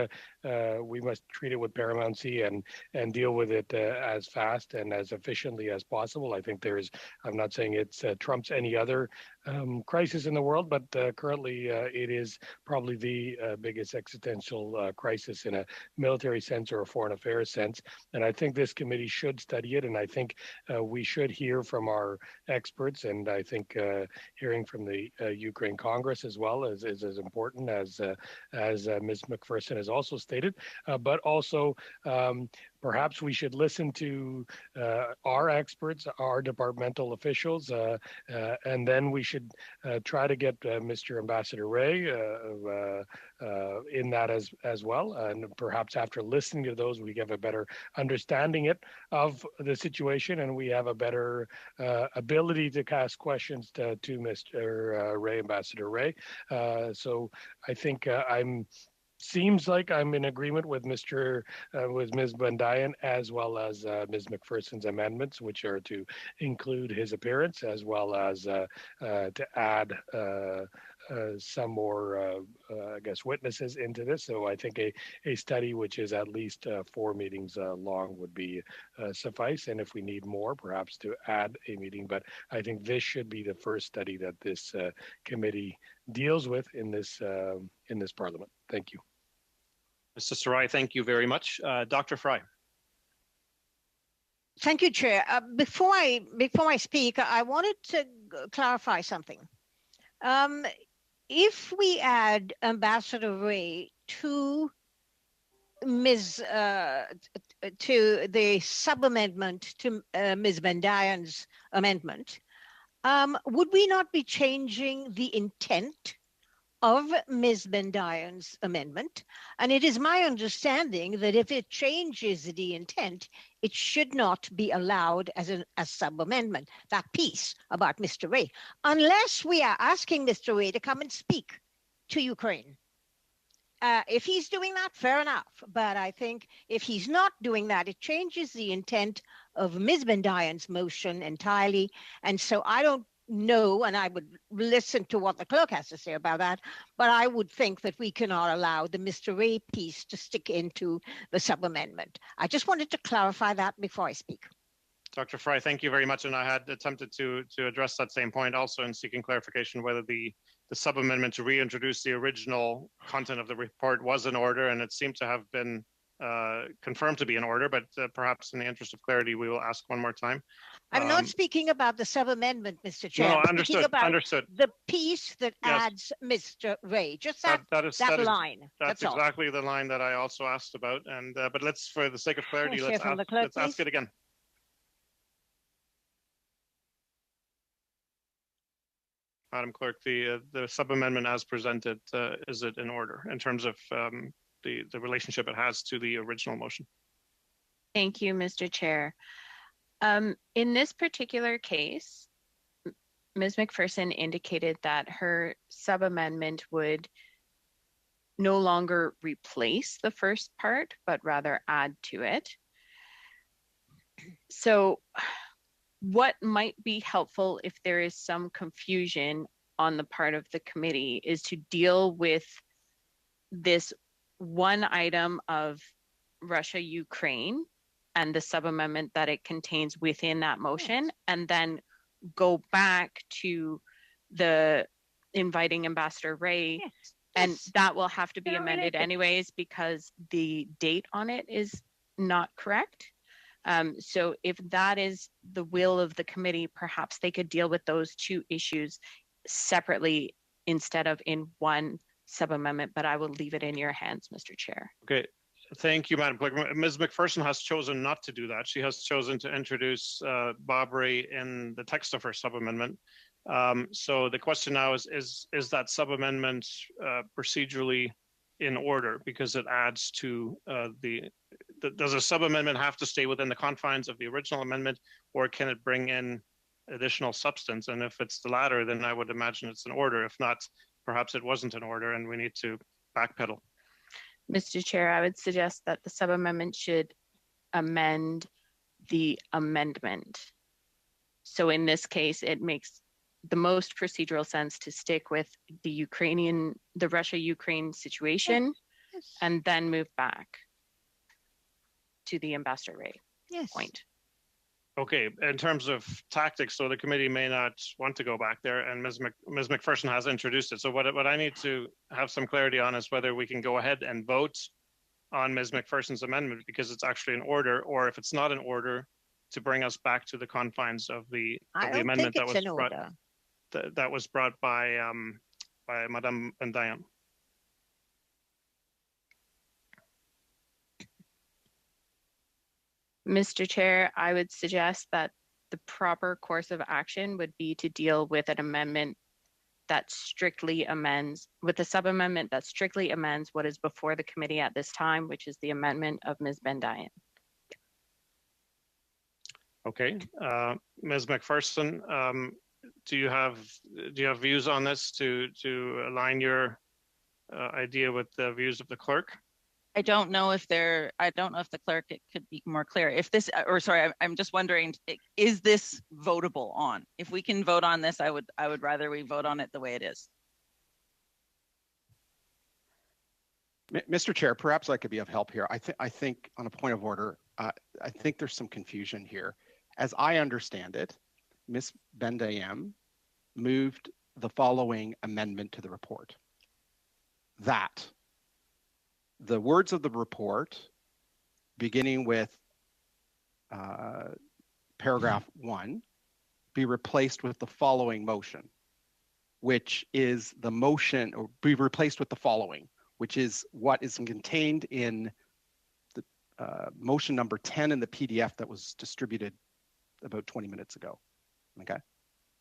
we must treat it with paramountcy and deal with it as fast and as efficiently as possible. I think I'm not saying it's trumps any other crisis in the world, but currently it is probably the biggest existential crisis in a military sense or a foreign affairs sense. And I think this committee should study it. And I think we should hear from our experts. And I think hearing from the Ukraine Congress as well is as important as Ms. McPherson has also stated. But also perhaps we should listen to our experts, our departmental officials, and then we should try to get Mr. Ambassador Ray in that as well. And perhaps after listening to those, we have a better understanding of the situation, and we have a better ability to ask questions to Mr. Ray, Ambassador Ray. So I think seems like I'm in agreement with Ms. Bandayan as well as Ms. McPherson's amendments, which are to include his appearance as well as to add some more, I guess, witnesses into this. So I think a study which is at least 4 meetings long would be suffice. And if we need more, perhaps to add a meeting. But I think this should be the first study that this committee deals with in this Parliament. Thank you. Mr. Sarai, thank you very much. Dr. Fry. Thank you, Chair. Before I speak, I wanted to clarify something. if we add Ambassador Ray to to the sub-amendment to Ms. Bandayan's amendment, would we not be changing the intent of Ms. Bandayan's amendment? And it is my understanding that if it changes the intent, it should not be allowed as a sub-amendment, that piece about Mr. Ray, unless we are asking Mr. Ray to come and speak to Ukraine. If he's doing that, fair enough. But I think if he's not doing that, it changes the intent of Ms. Bandayan's motion entirely. And so I don't know, and I would listen to what the clerk has to say about that, but I would think that we cannot allow the Mr. Ray piece to stick into the sub-amendment. I just wanted to clarify that before I speak. Dr. Fry, thank you very much. And I had attempted to address that same point also in seeking clarification whether the sub-amendment to reintroduce the original content of the report was in order, and it seemed to have been confirmed to be in order, but perhaps in the interest of clarity, we will ask one more time. I'm not speaking about the sub-amendment, Mr. Chair. No, I'm understood, speaking about understood. the piece that Yes. adds Mr. Ray, just that line. That's all. exactly the line that I also asked about. And but let's, for the sake of clarity, Can I hear let's from the clerk, ask please? it again. Madam Clerk, the sub-amendment as presented, is it in order in terms of the relationship it has to the original motion? Thank you, Mr. Chair. In this particular case, Ms. McPherson indicated that her sub-amendment would no longer replace the first part, but rather add to it. So what might be helpful if there is some confusion on the part of the committee is to deal with this one item of Russia, Ukraine, and the sub-amendment that it contains within that motion, and then go back to the inviting Ambassador Ray, and that will have to be amended anyways because the date on it is not correct. So if that is the will of the committee, perhaps they could deal with those two issues separately instead of in one sub-amendment, but I will leave it in your hands, Mr. Chair. Okay, thank you, Madam Clerk. Ms. McPherson has chosen not to do that. She has chosen to introduce Bob Ray in the text of her sub-amendment. So the question now is that sub-amendment procedurally in order because it adds to does a sub-amendment have to stay within the confines of the original amendment, or can it bring in additional substance? And if it's the latter, then I would imagine it's in order. If not, perhaps it wasn't in order and we need to backpedal. Mr. Chair, I would suggest that the sub-amendment should amend the amendment. So in this case, it makes the most procedural sense to stick with the Russia-Ukraine situation and then move back to the Ambassador Ray point. Okay, in terms of tactics, so the committee may not want to go back there, and Ms. McPherson has introduced it. So what I need to have some clarity on is whether we can go ahead and vote on Ms. McPherson's amendment because it's actually in order, or if it's not in order, to bring us back to the confines of the amendment that was brought by Madame Bandayan. Mr. Chair, I would suggest that the proper course of action would be to deal with an amendment that strictly amends, with a sub-amendment that strictly amends what is before the committee at this time, which is the amendment of Ms. Bandayan. Okay, Ms. McPherson, do you have views on this to align your idea with the views of the clerk? I don't know if the clerk could be more clear. If this, or sorry, I'm just wondering, is this votable on? If we can vote on this, I would rather we vote on it the way it is. Mr. Chair, perhaps I could be of help here. I think on a point of order, I think there's some confusion here. As I understand it, Ms. Bandayan moved the following amendment to the report. That the words of the report, beginning with paragraph 1, be replaced with the following motion. which is the motion, or be replaced with the following, which is what is contained in the motion number 10 in the PDF that was distributed about 20 minutes ago. Okay,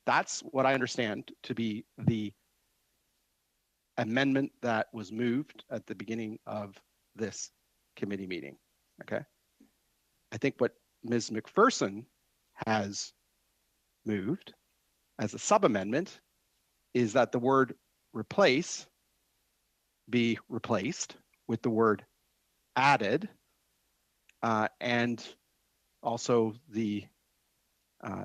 that's what I understand to be the amendment that was moved at the beginning of this committee meeting. Okay, I think what Ms. McPherson has moved as a sub-amendment is that the word replace be replaced with the word added, and also the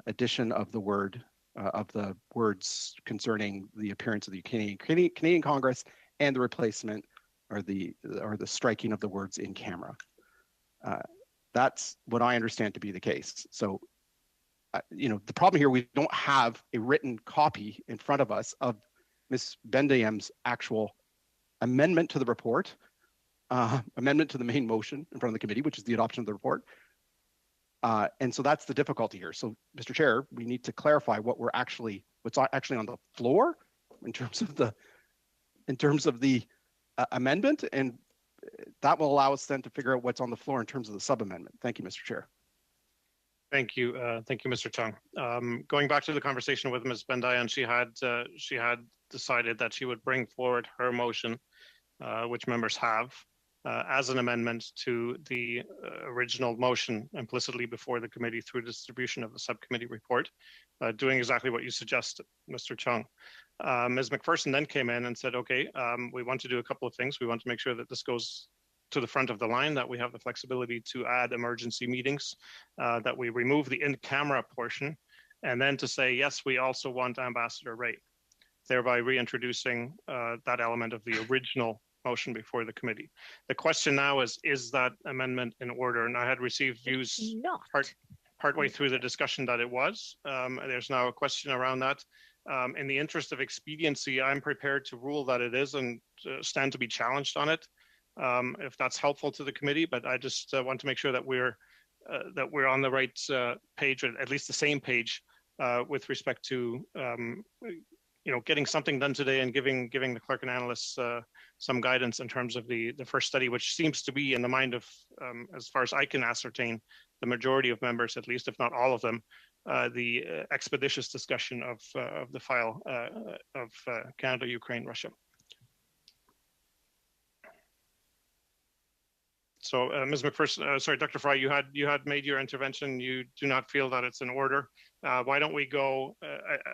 addition of the word of the words concerning the appearance of the Canadian Congress and the replacement or the striking of the words in camera. That's what I understand to be the case. So, the problem here, we don't have a written copy in front of us of Ms. Bendayem's actual amendment to the report, amendment to the main motion in front of the committee, which is the adoption of the report. And so that's the difficulty here. So, Mr. Chair, we need to clarify what's actually on the floor in terms of the amendment, and that will allow us then to figure out what's on the floor in terms of the sub-amendment. Thank you, Mr. Chair. Thank you, Mr. Chung. Going back to the conversation with Ms. Bendayan, she had decided that she would bring forward her motion, which members have, as an amendment to the original motion implicitly before the committee through distribution of the subcommittee report, doing exactly what you suggested, Mr. Chung. Ms. McPherson then came in and said, okay, we want to do a couple of things. We want to make sure that this goes to the front of the line, that we have the flexibility to add emergency meetings, that we remove the in-camera portion, and then to say, yes, we also want Ambassador Ray, thereby reintroducing that element of the original motion before the committee. The question now is that amendment in order? And I had received views partway through the discussion that it was. There's now a question around that. In the interest of expediency, I'm prepared to rule that it is and stand to be challenged on it, if that's helpful to the committee. But I just want to make sure that we're on the right page, or at least the same page, with respect to getting something done today and giving the clerk and analysts some guidance in terms of the first study, which seems to be in the mind of, as far as I can ascertain, the majority of members, at least, if not all of them, the expeditious discussion of the file of Canada, Ukraine, Russia. So, Ms. McPherson, sorry, Dr. Fry, you had made your intervention. You do not feel that it's in order. Why don't we go?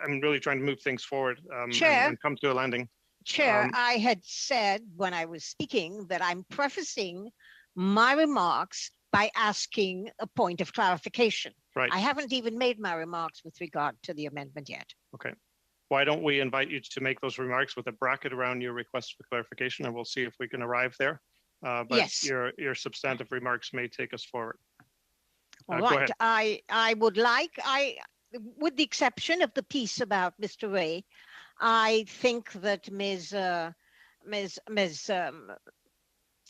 I'm really trying to move things forward and come to a landing. Chair, I had said when I was speaking that I'm prefacing my remarks by asking a point of clarification. Right. I haven't even made my remarks with regard to the amendment yet. Okay. Why don't we invite you to make those remarks with a bracket around your request for clarification, and we'll see if we can arrive there. But yes. Your substantive remarks may take us forward. All go right. ahead. I would like, with the exception of the piece about Mr. Ray, I think that Ms.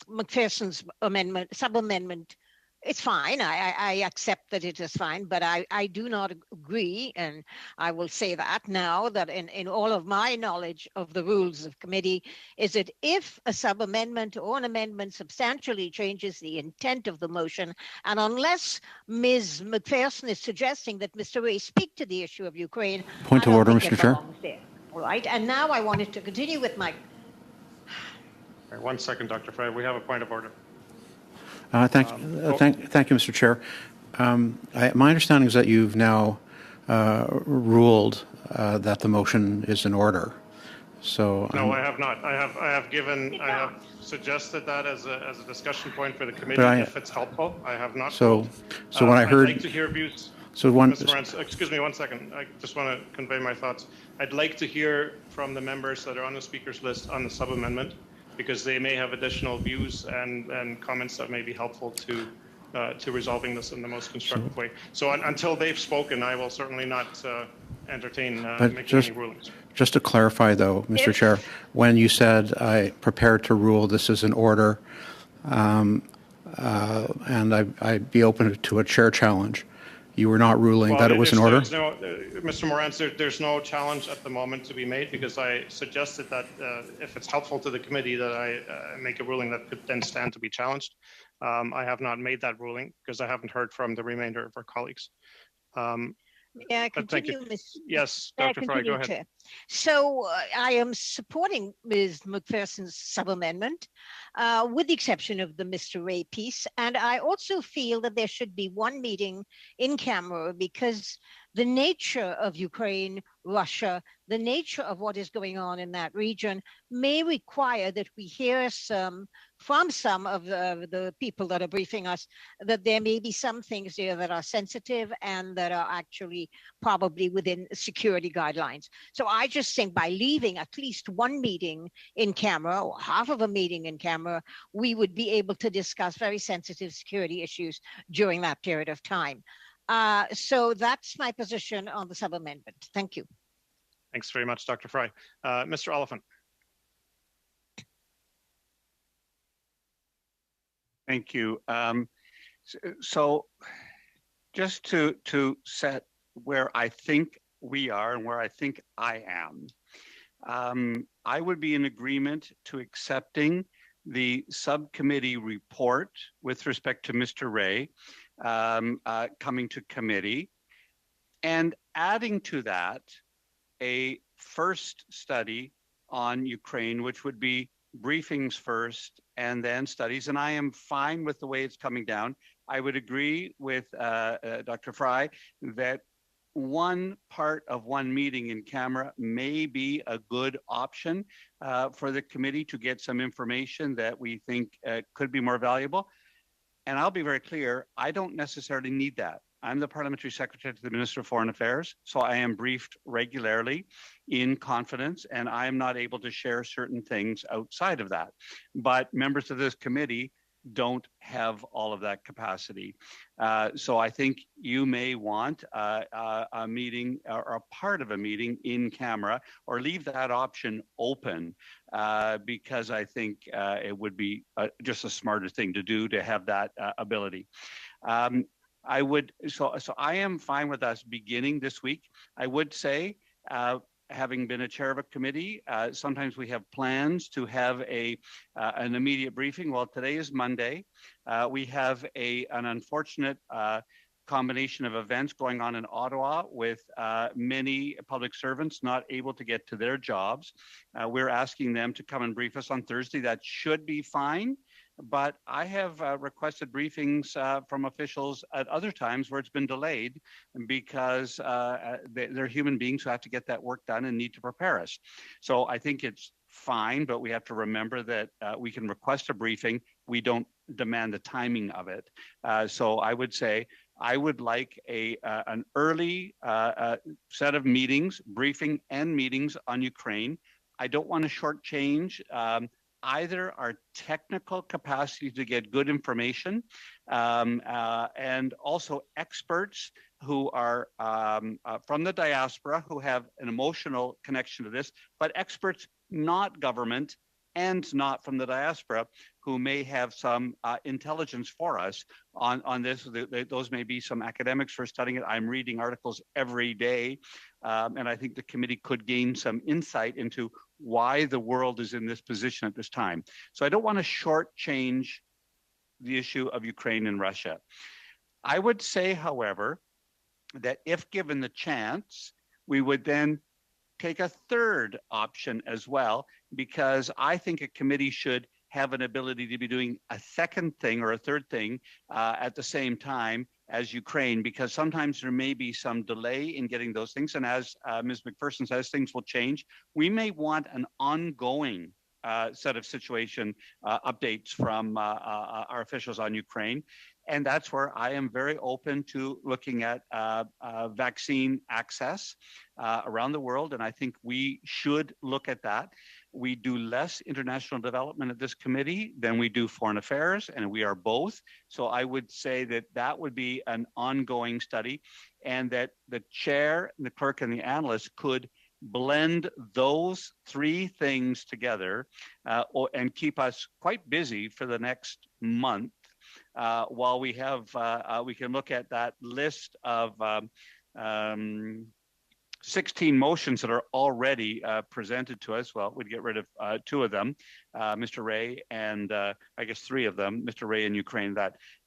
McPherson's amendment, sub-amendment, it's fine. I accept that it is fine, but I do not agree, and I will say that now, that in all of my knowledge of the rules of committee, is that if a sub-amendment or an amendment substantially changes the intent of the motion, and unless Ms. McPherson is suggesting that Mr. Ray speak to the issue of Ukraine. Point of order, Mr. Chair. All right, and now I wanted to continue with my... Right, 1 second, Dr. Fry. We have a point of order. Thank you, Mr. Chair. My understanding is that you've now ruled that the motion is in order. So no, I have not. I have suggested that as a discussion point for the committee, if it's helpful. I have not. So when I heard, I'd like to hear views. So Mr. Morantz, excuse me 1 second. I just want to convey my thoughts. I'd like to hear from the members that are on the speakers list on the sub-amendment, because they may have additional views and comments that may be helpful to resolving this in the most constructive way. So until they've spoken, I will certainly not entertain making any rulings. Just to clarify, though, Mr. Chair, when you said I prepared to rule this is in order, and I'd be open to a chair challenge, You were not ruling that it was in order? Mr. Morantz, there's no challenge at the moment to be made, because I suggested that if it's helpful to the committee that I make a ruling that could then stand to be challenged. I have not made that ruling because I haven't heard from the remainder of our colleagues. Yeah, continue, Ms. Yes, Dr. Fry, go ahead. Chair. So I am supporting Ms. McPherson's sub-amendment, with the exception of the Mr. Ray piece. And I also feel that there should be one meeting in camera, because the nature of Ukraine, Russia, the nature of what is going on in that region may require that we hear from some of the people that are briefing us, that there may be some things there that are sensitive and that are actually probably within security guidelines. So I just think by leaving at least one meeting in camera, or half of a meeting in camera, we would be able to discuss very sensitive security issues during that period of time. So that's my position on the sub-amendment. Thank you. Thanks very much, Dr. Fry. Mr. Oliphant. Thank you. So just to set where I think we are and where I think I am, I would be in agreement to accepting the subcommittee report with respect to Mr. Ray coming to committee, and adding to that a first study on Ukraine, which would be briefings first and then studies. And I am fine with the way it's coming down. I would agree with Dr. Fry that one part of one meeting in camera may be a good option for the committee to get some information that we think could be more valuable. And I'll be very clear, I don't necessarily need that. I'm the Parliamentary Secretary to the Minister of Foreign Affairs, so I am briefed regularly in confidence, and I am not able to share certain things outside of that. But members of this committee don't have all of that capacity. So I think you may want a meeting or a part of a meeting in camera, or leave that option open, because I think it would be just a smarter thing to do to have that ability. So I am fine with us beginning this week. I would say, having been a chair of a committee, sometimes we have plans to have an immediate briefing. Well, today is Monday. We have an unfortunate combination of events going on in Ottawa with many public servants not able to get to their jobs. We're asking them to come and brief us on Thursday. That should be fine. But I have requested briefings from officials at other times where it's been delayed because they're human beings who have to get that work done and need to prepare us. So I think it's fine, but we have to remember that we can request a briefing. We don't demand the timing of it. So I would say I would like an early set of meetings, briefing and meetings on Ukraine. I don't want to shortchange either our technical capacity to get good information and also experts who are from the diaspora, who have an emotional connection to this, but experts not government and not from the diaspora, who may have some intelligence for us on this. Those may be some academics who are studying it. I'm reading articles every day, and I think the committee could gain some insight into why the world is in this position at this time. So I don't want to shortchange the issue of Ukraine and Russia. I would say, however, that if given the chance, we would then take a third option as well, because I think a committee should have an ability to be doing a second thing or a third thing at the same time as Ukraine, because sometimes there may be some delay in getting those things. And as Ms. McPherson says, things will change. We may want an ongoing set of situation updates from our officials on Ukraine. And that's where I am very open to looking at vaccine access around the world. And I think we should look at that. We do less international development at this committee than we do foreign affairs, and we are both. So I would say that that would be an ongoing study, and that the chair, the clerk, and the analyst could blend those three things together and keep us quite busy for the next month while we can look at that list of 16 motions that are already presented to us. Well, we'd get rid of 2 of them, Mr. Ray, and I guess 3 of them, Mr. Ray and Ukraine.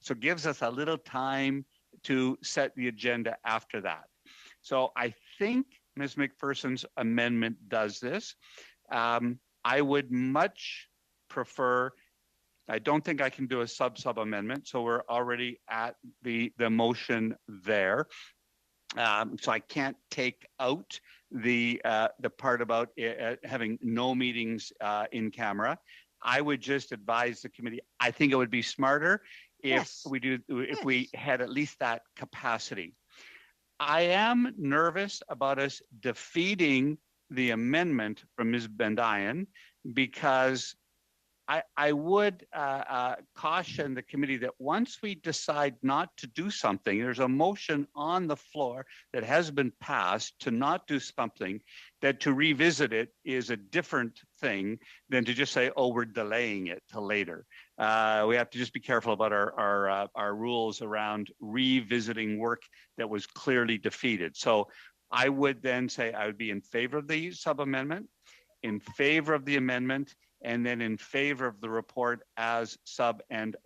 So it gives us a little time to set the agenda after that. So I think Ms. McPherson's amendment does this. I would much prefer, I don't think I can do a sub amendment, so we're already at the motion there. So I can't take out the part about having no meetings in camera. I would just advise the committee. I think it would be smarter if we had at least that capacity. I am nervous about us defeating the amendment from Ms. Bendayan, because I would caution the committee that once we decide not to do something, there's a motion on the floor that has been passed to not do something, that to revisit it is a different thing than to just say, oh, we're delaying it till later. We have to just be careful about our rules around revisiting work that was clearly defeated. So I would then say I would be in favor of the sub-amendment, in favor of the amendment, and then in favor of the report as sub-amendment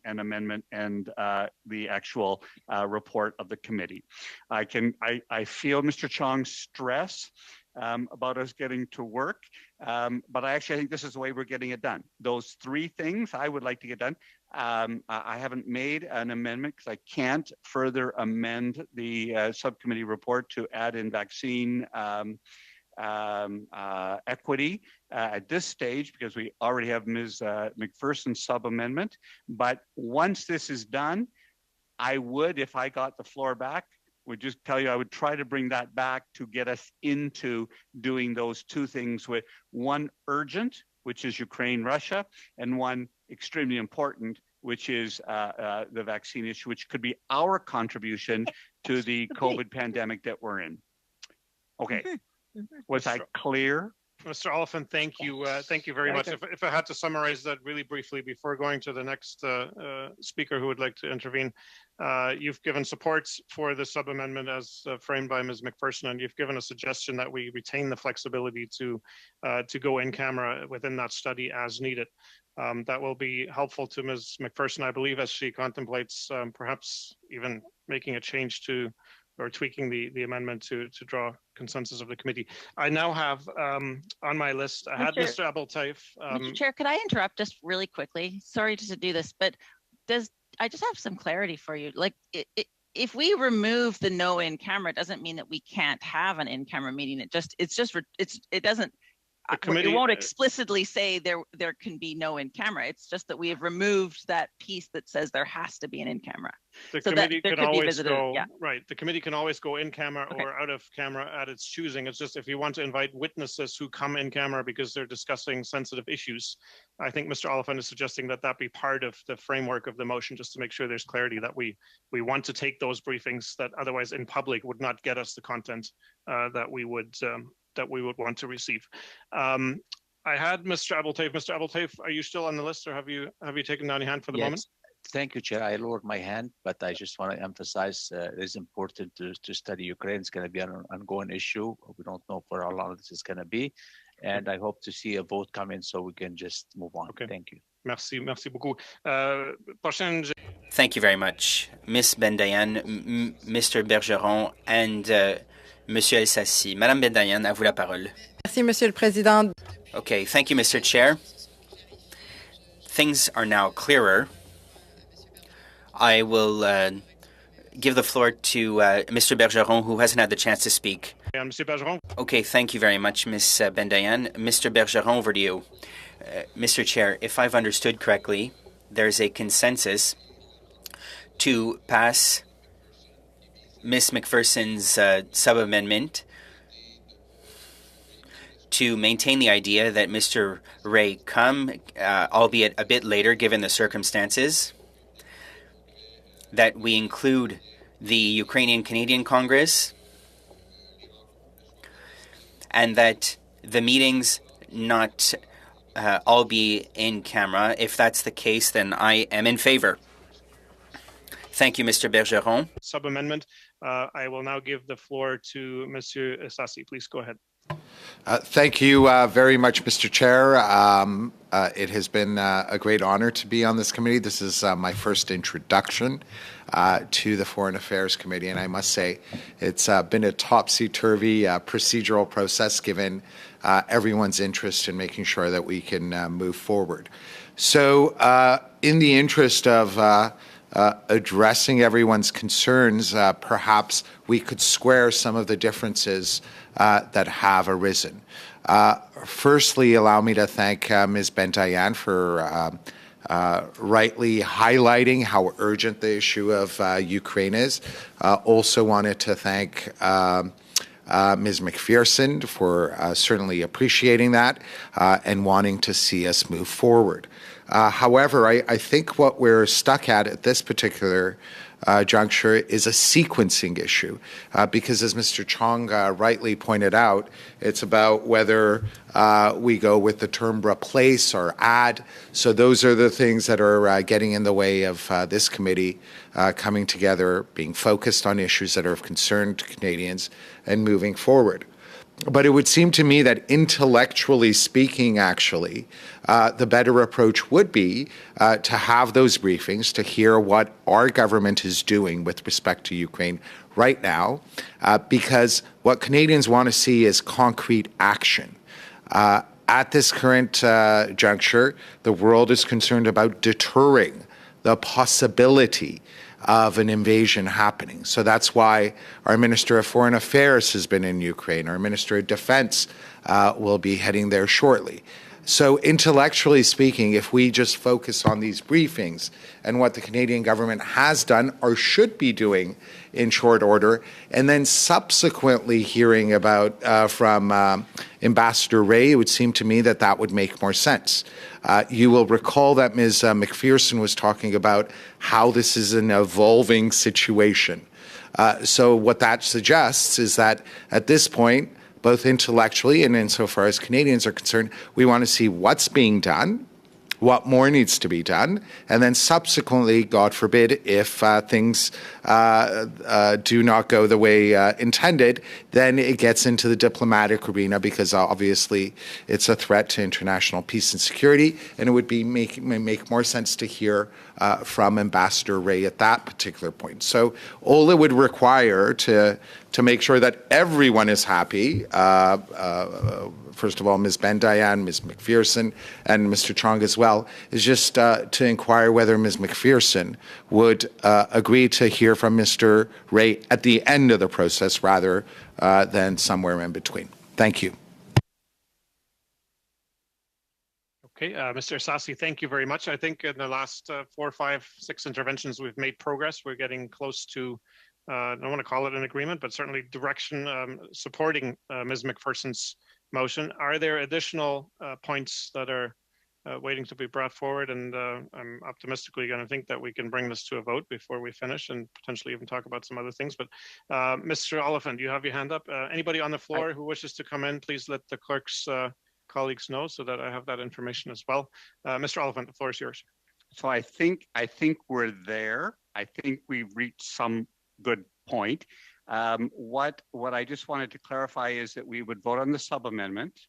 and amendment and the actual report of the committee. I feel Mr. Chong's stress about us getting to work, but I actually think this is the way we're getting it done. Those 3 things I would like to get done. I haven't made an amendment because I can't further amend the subcommittee report to add in vaccine equity at this stage, because we already have Ms. McPherson's sub-amendment. But once this is done, I would, if I got the floor back, would just tell you I would try to bring that back to get us into doing those 2 things, with one urgent, which is Ukraine, Russia, and one extremely important, which is the vaccine issue, which could be our contribution to the COVID pandemic that we're in. Okay. Was I clear? Mr. Oliphant, thank you. Thank you very much. If I had to summarize that really briefly before going to the next speaker who would like to intervene, you've given support for the sub-amendment as framed by Ms. McPherson, and you've given a suggestion that we retain the flexibility to go in camera within that study as needed. That will be helpful to Ms. McPherson, I believe, as she contemplates perhaps even making a change to or tweaking the amendment to draw consensus of the committee. I now have on my list, I had Mr. Abeltaif. Mr. Chair, could I interrupt just really quickly? Sorry to do this, but I just have some clarity for you. Like, if we remove the no in camera, it doesn't mean that we can't have an in camera meeting. It doesn't. It won't explicitly say there can be no in camera. It's just that we have removed that piece that says there has to be an in camera. The committee can always go right. The committee can always go in camera or out of camera at its choosing. It's just if you want to invite witnesses who come in camera because they're discussing sensitive issues, I think Mr. Oliphant is suggesting that be part of the framework of the motion, just to make sure there's clarity that we want to take those briefings that otherwise in public would not get us the content that we would want to receive. I had Mr. Abeltaif. Mr. Abeltaif, are you still on the list, or have you taken down your hand for the moment? Thank you, Chair. I lowered my hand, but I just want to emphasize it is important to study Ukraine. It's going to be an ongoing issue. We don't know for how long this is going to be, and I hope to see a vote come in so we can just move on. Okay. Thank you. Merci beaucoup. Thank you very much, Ms. Bendayan, Mr. Bergeron, and Monsieur El-Sassi. Madame Bendayan, à vous la parole. Merci, Monsieur le Président. Okay, thank you, Mr. Chair. Things are now clearer. I will give the floor to Mr. Bergeron, who hasn't had the chance to speak. Mr. Bergeron. Okay, thank you very much, Ms. Bendayan. Mr. Bergeron, over to you. Mr. Chair, if I've understood correctly, there's a consensus to pass Ms. McPherson's sub-amendment to maintain the idea that Mr. Ray come, albeit a bit later given the circumstances, that we include the Ukrainian-Canadian Congress, and that the meetings not all be in camera. If that's the case, then I am in favor. Thank you, Mr. Bergeron. Sub-amendment. I will now give the floor to Monsieur Sassi. Please go ahead. Thank you very much, Mr. Chair. It has been a great honor to be on this committee. This is my first introduction to the Foreign Affairs Committee, and I must say it's been a topsy-turvy procedural process given everyone's interest in making sure that we can move forward. So in the interest of addressing everyone's concerns, perhaps we could square some of the differences that have arisen. Firstly, allow me to thank Ms. Bendayan for rightly highlighting how urgent the issue of Ukraine is. Also wanted to thank Ms. McPherson for certainly appreciating that and wanting to see us move forward. However, I think what we're stuck at this particular juncture is a sequencing issue because, as Mr. Chong rightly pointed out, it's about whether we go with the term replace or add. So those are the things that are getting in the way of this committee coming together, being focused on issues that are of concern to Canadians and moving forward. But it would seem to me that intellectually speaking, actually, the better approach would be to have those briefings, to hear what our government is doing with respect to Ukraine right now, because what Canadians want to see is concrete action. At this current juncture, the world is concerned about deterring the possibility of an invasion happening. So that's why our Minister of Foreign Affairs has been in Ukraine. Our Minister of Defense will be heading there shortly. So intellectually speaking, if we just focus on these briefings and what the Canadian government has done or should be doing in short order, and then subsequently hearing about from Ambassador Ray, it would seem to me that that would make more sense. You will recall that Ms. McPherson was talking about how this is an evolving situation. So what that suggests is that at this point, both intellectually and insofar as Canadians are concerned, we want to see what's being done, what more needs to be done, and then subsequently, God forbid, if things do not go the way intended, then it gets into the diplomatic arena because obviously it's a threat to international peace and security, and it would be make more sense to hear from Ambassador Ray at that particular point. So all it would require to make sure that everyone is happy, first of all, Ms. Bendayan, Ms. McPherson, and Mr. Chong as well, is just to inquire whether Ms. McPherson would agree to hear from Mr. Ray at the end of the process rather than somewhere in between. Thank you. Okay, Mr. Sassi, thank you very much. I think in the last 4, 5, 6 interventions, we've made progress. We're getting close to, I don't want to call it an agreement, but certainly direction supporting Ms. McPherson's motion. Are there additional points that are waiting to be brought forward? And I'm optimistically going to think that we can bring this to a vote before we finish and potentially even talk about some other things. But Mr. Oliphant, you have your hand up. Anybody on the floor who wishes to come in, please let the clerk's colleagues know so that I have that information as well. Mr. Oliphant, the floor is yours. So I think we're there. I think we've reached some good point. What I just wanted to clarify is that we would vote on the sub-amendment.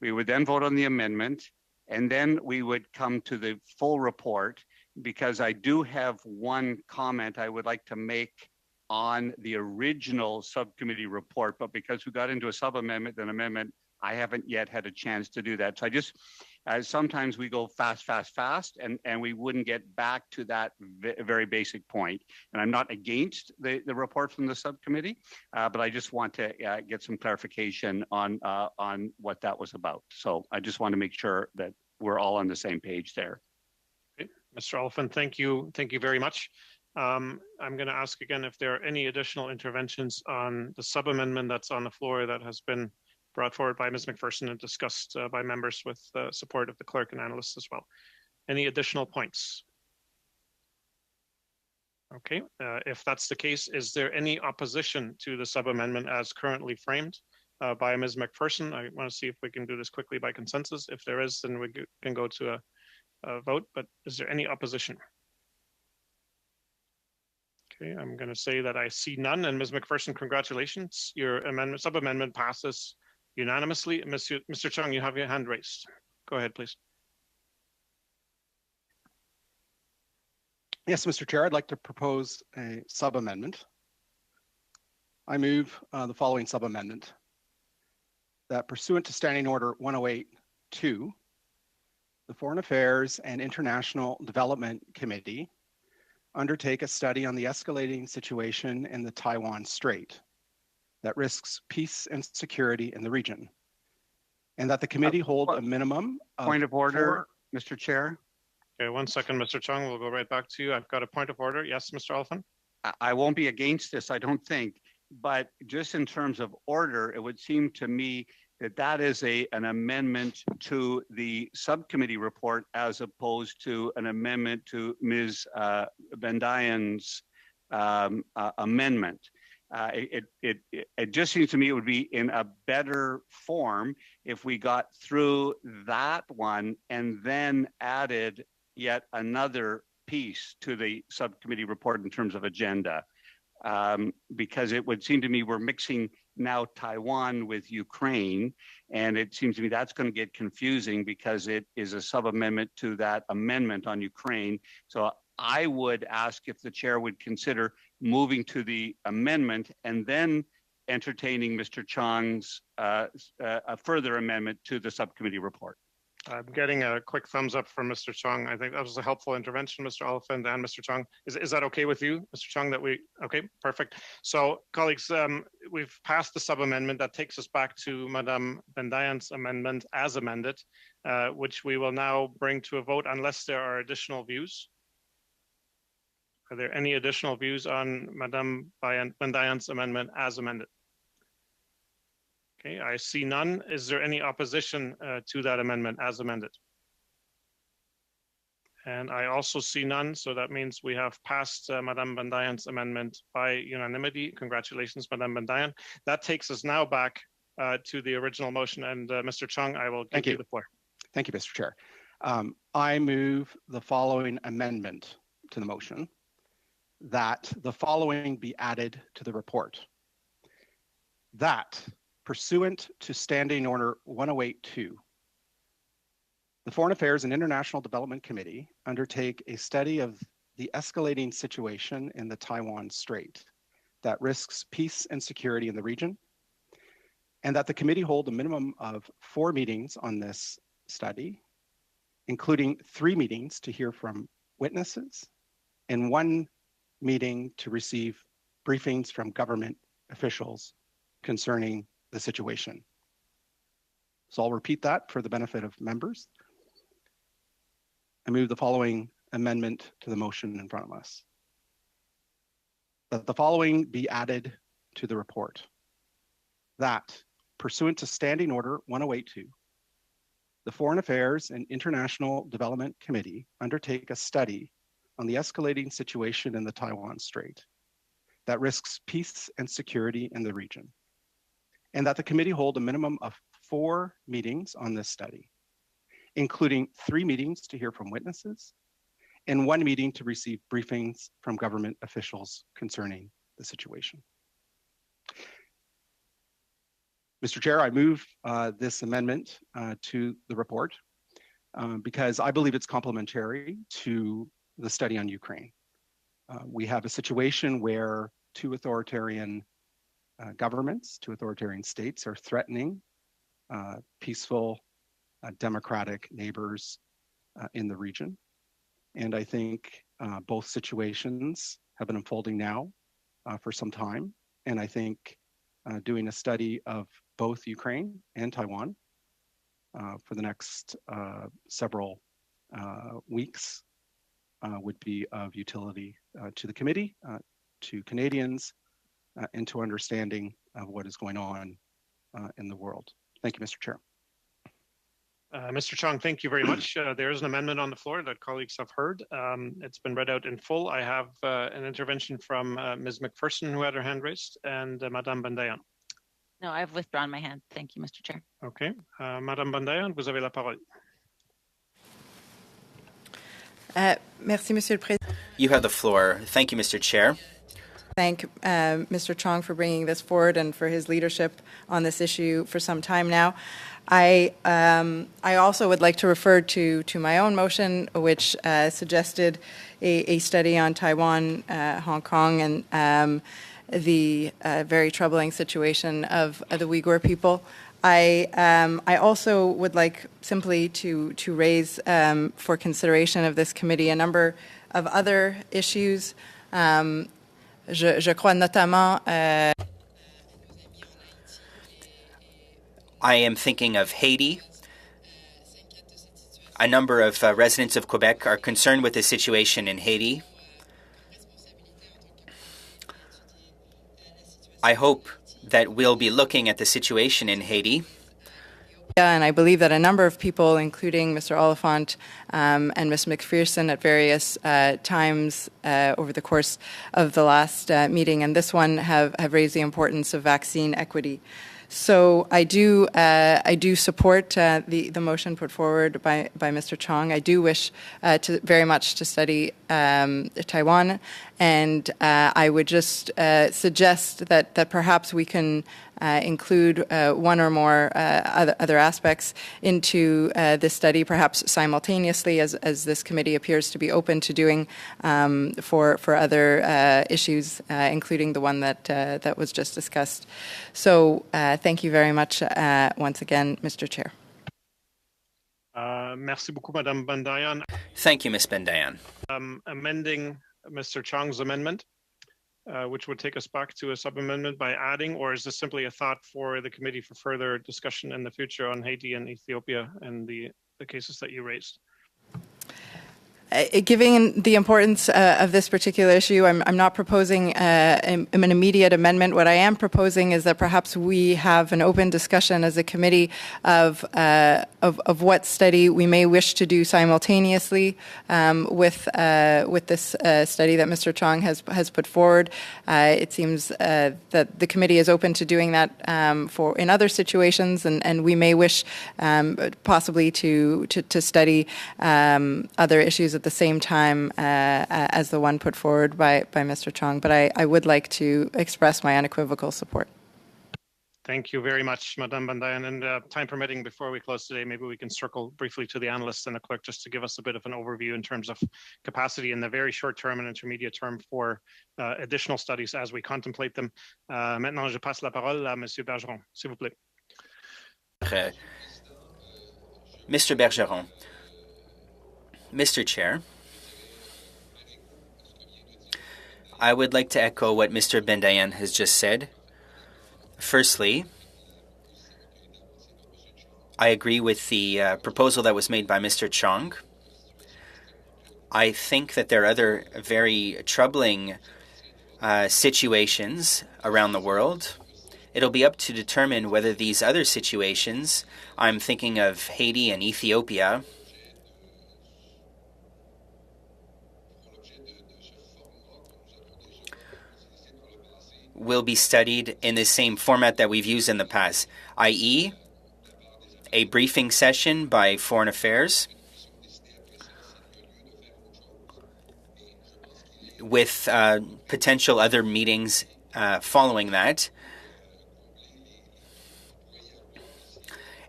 We would then vote on the amendment, and then we would come to the full report, because I do have one comment I would like to make on the original subcommittee report, but because we got into a sub-amendment and amendment, I haven't yet had a chance to do that. So I just, sometimes we go fast, and we wouldn't get back to that very basic point. And I'm not against the report from the subcommittee, but I just want to get some clarification on what that was about. So I just want to make sure that we're all on the same page there. Okay. Mr. Oliphant, thank you very much. I'm going to ask again if there are any additional interventions on the sub-amendment that's on the floor that has been brought forward by Ms. McPherson and discussed by members with support of the clerk and analysts as well. Any additional points? Okay, if that's the case, is there any opposition to the sub-amendment as currently framed? by Ms. McPherson. I want to see if we can do this quickly by consensus. If there is, then we can go to a vote, but is there any opposition? Okay, I'm going to say that I see none. And Ms. McPherson, congratulations. Your sub-amendment passes unanimously. Mr. Chung, you have your hand raised. Go ahead, please. Yes, Mr. Chair, I'd like to propose a sub-amendment. I move the following sub-amendment: that pursuant to Standing Order 108-2, the Foreign Affairs and International Development Committee undertake a study on the escalating situation in the Taiwan Strait that risks peace and security in the region, and that the committee hold a minimum of point of order, Mr. Chair. Okay, 1 second, Mr. Chung. We'll go right back to you. I've got a point of order. Yes, Mr. Oliphant? I won't be against this, I don't think, but just in terms of order, it would seem to me that that is an amendment to the subcommittee report as opposed to an amendment to Ms. Bendayan's amendment. It just seems to me it would be in a better form if we got through that one and then added yet another piece to the subcommittee report in terms of agenda. Because it would seem to me we're mixing now Taiwan with Ukraine, and it seems to me that's going to get confusing because it is a sub-amendment to that amendment on Ukraine. So I would ask if the chair would consider moving to the amendment and then entertaining Mr. Chong's a further amendment to the subcommittee report. I'm getting a quick thumbs up from Mr. Chung. I think that was a helpful intervention, Mr. Oliphant and Mr. Chung. Is that okay with you, Mr. Chung, okay, perfect. So colleagues, we've passed the sub-amendment that takes us back to Madame Bendayan's amendment as amended, which we will now bring to a vote unless there are additional views. Are there any additional views on Madame Bendayan's amendment as amended? Okay, I see none. Is there any opposition to that amendment as amended? And I also see none, so that means we have passed Madame Bendayan's amendment by unanimity. Congratulations, Madame Bendayan. That takes us now back to the original motion, and Mr. Chung, I will give you the floor. Thank you, Mr. Chair. I move the following amendment to the motion: that the following be added to the report. That, pursuant to Standing Order 108-2, the Foreign Affairs and International Development Committee undertake a study of the escalating situation in the Taiwan Strait that risks peace and security in the region, and that the committee hold a minimum of 4 meetings on this study, including 3 meetings to hear from witnesses and 1 meeting to receive briefings from government officials concerning the situation. So I'll repeat that for the benefit of members. I move the following amendment to the motion in front of us: that the following be added to the report. That, pursuant to Standing Order 108-2, the Foreign Affairs and International Development Committee undertake a study on the escalating situation in the Taiwan Strait that risks peace and security in the region, and that the committee hold a minimum of 4 meetings on this study, including 3 meetings to hear from witnesses and 1 meeting to receive briefings from government officials concerning the situation. Mr. Chair, I move this amendment to the report because I believe it's complementary to the study on Ukraine. We have a situation where 2 authoritarian governments, 2 authoritarian states are threatening peaceful, democratic neighbors in the region. And I think both situations have been unfolding now for some time. And I think doing a study of both Ukraine and Taiwan for the next several weeks would be of utility to the committee, to Canadians, and to understanding of what is going on in the world. Thank you, Mr. Chair. Mr. Chung, thank you very much. There is an amendment on the floor that colleagues have heard. It's been read out in full. I have an intervention from Ms. McPherson, who had her hand raised, and Madame Bendayan. No, I've withdrawn my hand. Thank you, Mr. Chair. Okay. Madame Bandayan, vous avez la parole. Merci, Monsieur le Président. You have the floor. Thank you, Mr. Chair. Thank Mr. Chong for bringing this forward and for his leadership on this issue for some time now. I also would like to refer to my own motion, which suggested a study on Taiwan, Hong Kong, and the very troubling situation of the Uyghur people. I also would like simply to raise for consideration of this committee a number of other issues. Je crois notamment. I am thinking of Haiti. A number of residents of Quebec are concerned with the situation in Haiti. I hope that we'll be looking at the situation in Haiti. And I believe that a number of people, including Mr. Oliphant and Ms. McPherson at various times over the course of the last meeting and this one, have raised the importance of vaccine equity. So I do support the motion put forward by Mr. Chong. I do wish very much to study Taiwan, and I would just suggest that perhaps we can include one or more other aspects into this study, perhaps simultaneously, as this committee appears to be open to doing for other issues, including the one that was just discussed. So thank you very much once again, Mr. Chair. Merci beaucoup, Madame Bandayan. Thank you, Ms. Bandayan. Amending Mr. Chong's amendment, which would take us back to a sub-amendment by adding, or is this simply a thought for the committee for further discussion in the future on Haiti and Ethiopia and the cases that you raised? Given the importance of this particular issue, I'm not proposing an immediate amendment. What I am proposing is that perhaps we have an open discussion as a committee of what study we may wish to do simultaneously with this study that Mr. Chong has put forward. It seems that the committee is open to doing that in other situations, and we may wish possibly to study other issues at the same time as the one put forward by Mr. Chong, but I would like to express my unequivocal support. Thank you very much, Madame Bandayan. And time permitting, before we close today, maybe we can circle briefly to the analysts and the clerk just to give us a bit of an overview in terms of capacity in the very short term and intermediate term for additional studies as we contemplate them. Maintenant, je passe la parole à Monsieur Bergeron, s'il vous plaît. Mr. Bergeron. Mr. Chair, I would like to echo what Mr. Bandayan has just said. Firstly, I agree with the proposal that was made by Mr. Chong. I think that there are other very troubling situations around the world. It'll be up to determine whether these other situations, I'm thinking of Haiti and Ethiopia, will be studied in the same format that we've used in the past, i.e., a briefing session by Foreign Affairs with potential other meetings following that.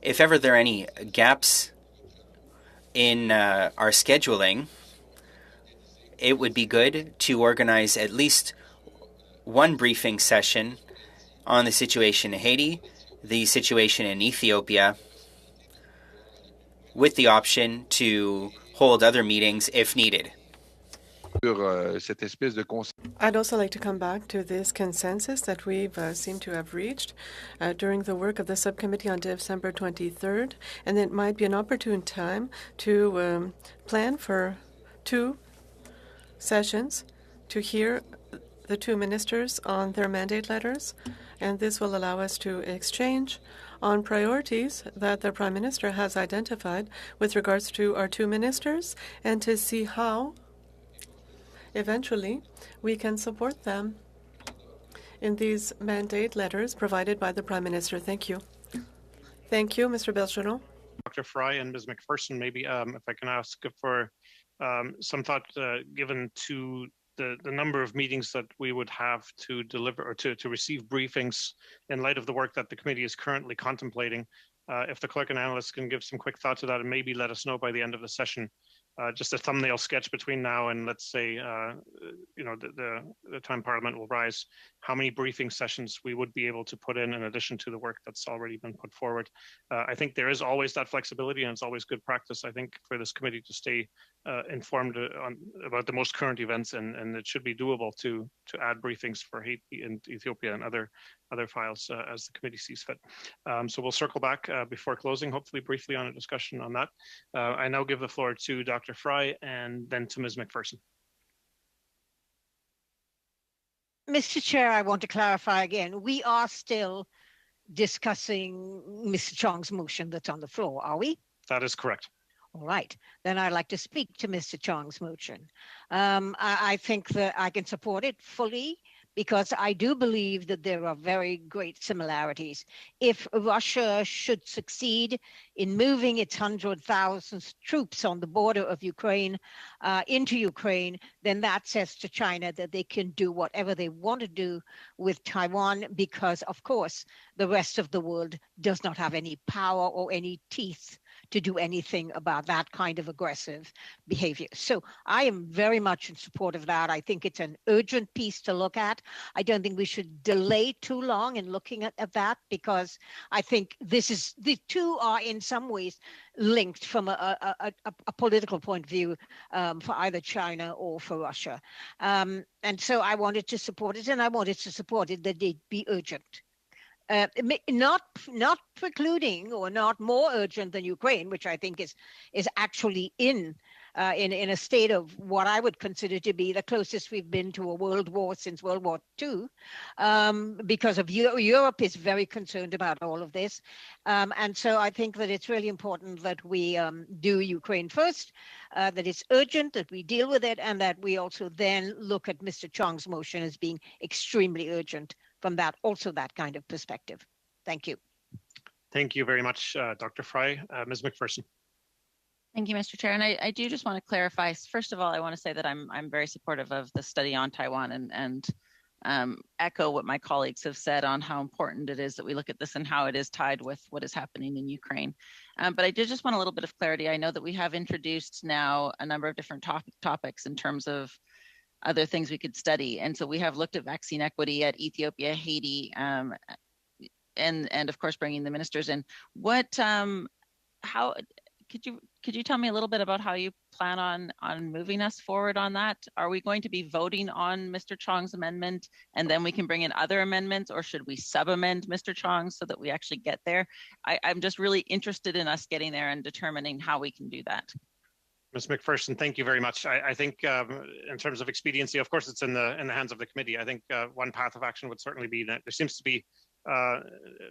If ever there are any gaps in our scheduling, it would be good to organize at least one briefing session on the situation in Haiti, the situation in Ethiopia, with the option to hold other meetings if needed. I'd also like to come back to this consensus that we've seemed to have reached during the work of the subcommittee on December 23rd, and it might be an opportune time to plan for 2 sessions to hear the 2 ministers on their mandate letters, and this will allow us to exchange on priorities that the Prime Minister has identified with regards to our 2 ministers, and to see how eventually we can support them in these mandate letters provided by the Prime Minister. Thank you. Thank you, Mr. Bergeron. Dr. Fry and Ms. McPherson, maybe if I can ask for some thought given to the number of meetings that we would have to deliver or to receive briefings in light of the work that the committee is currently contemplating. If the clerk and analysts can give some quick thought to that and maybe let us know by the end of the session, just a thumbnail sketch between now and let's say, the time Parliament will rise, how many briefing sessions we would be able to put in addition to the work that's already been put forward. I think there is always that flexibility, and it's always good practice, I think, for this committee to stay informed about the most current events, and it should be doable to add briefings for Haiti and Ethiopia and other files as the committee sees fit. So we'll circle back before closing, hopefully briefly on a discussion on that. I now give the floor to Dr. Fry and then to Ms. McPherson. Mr. Chair, I want to clarify again. We are still discussing Mr. Chong's motion that's on the floor, are we? That is correct. All right, then I'd like to speak to Mr. Chong's motion. I think that I can support it fully because I do believe that there are very great similarities. If Russia should succeed in moving its 100,000 troops on the border of Ukraine into Ukraine, then that says to China that they can do whatever they want to do with Taiwan because, of course, the rest of the world does not have any power or any teeth to do anything about that kind of aggressive behavior. So I am very much in support of that. I think it's an urgent piece to look at. I don't think we should delay too long in looking at that because I think the two are in some ways linked from a political point of view for either China or for Russia. And so I wanted to support it, and I wanted to support it that it be urgent. Not precluding or not more urgent than Ukraine, which I think is actually in a state of what I would consider to be the closest we've been to a world war since World War II, because of Europe is very concerned about all of this, and so I think that it's really important that we do Ukraine first, that it's urgent, that we deal with it, and that we also then look at Mr. Chong's motion as being extremely urgent from that kind of perspective. Thank you. Thank you very much, Dr. Fry. Ms. McPherson. Thank you, Mr. Chair. And I do just want to clarify. First of all, I want to say that I'm very supportive of the study on Taiwan and echo what my colleagues have said on how important it is that we look at this and how it is tied with what is happening in Ukraine. But I did just want a little bit of clarity. I know that we have introduced now a number of different topics in terms of other things we could study. And so we have looked at vaccine equity at Ethiopia, Haiti, and of course, bringing the ministers in. How could you tell me a little bit about how you plan on moving us forward on that? Are we going to be voting on Mr. Chong's amendment and then we can bring in other amendments, or should we sub-amend Mr. Chong so that we actually get there? I'm just really interested in us getting there and determining how we can do that. Ms. McPherson, thank you very much. I think in terms of expediency, of course, it's in the hands of the committee. I think one path of action would certainly be that there seems to be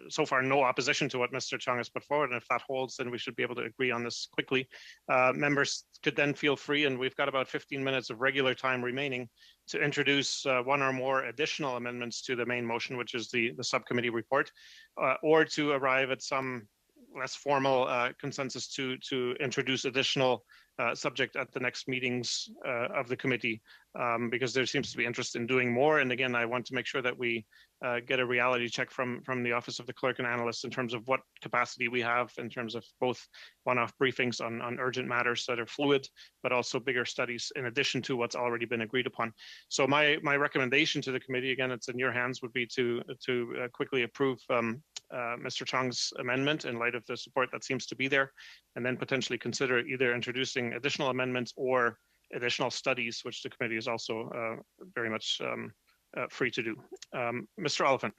so far no opposition to what Mr. Chong has put forward, and if that holds, then we should be able to agree on this quickly. Members could then feel free, and we've got about 15 minutes of regular time remaining, to introduce one or more additional amendments to the main motion, which is the subcommittee report, or to arrive at some less formal consensus to introduce additional subject at the next meetings of the committee, because there seems to be interest in doing more. And again, I want to make sure that we get a reality check from the Office of the Clerk and Analyst in terms of what capacity we have in terms of both one-off briefings on urgent matters that are fluid, but also bigger studies in addition to what's already been agreed upon. So my recommendation to the committee, again, it's in your hands, would be to quickly approve Mr. Chong's amendment in light of the support that seems to be there, and then potentially consider either introducing additional amendments or additional studies, which the committee is also very much free to do. Mr. Oliphant.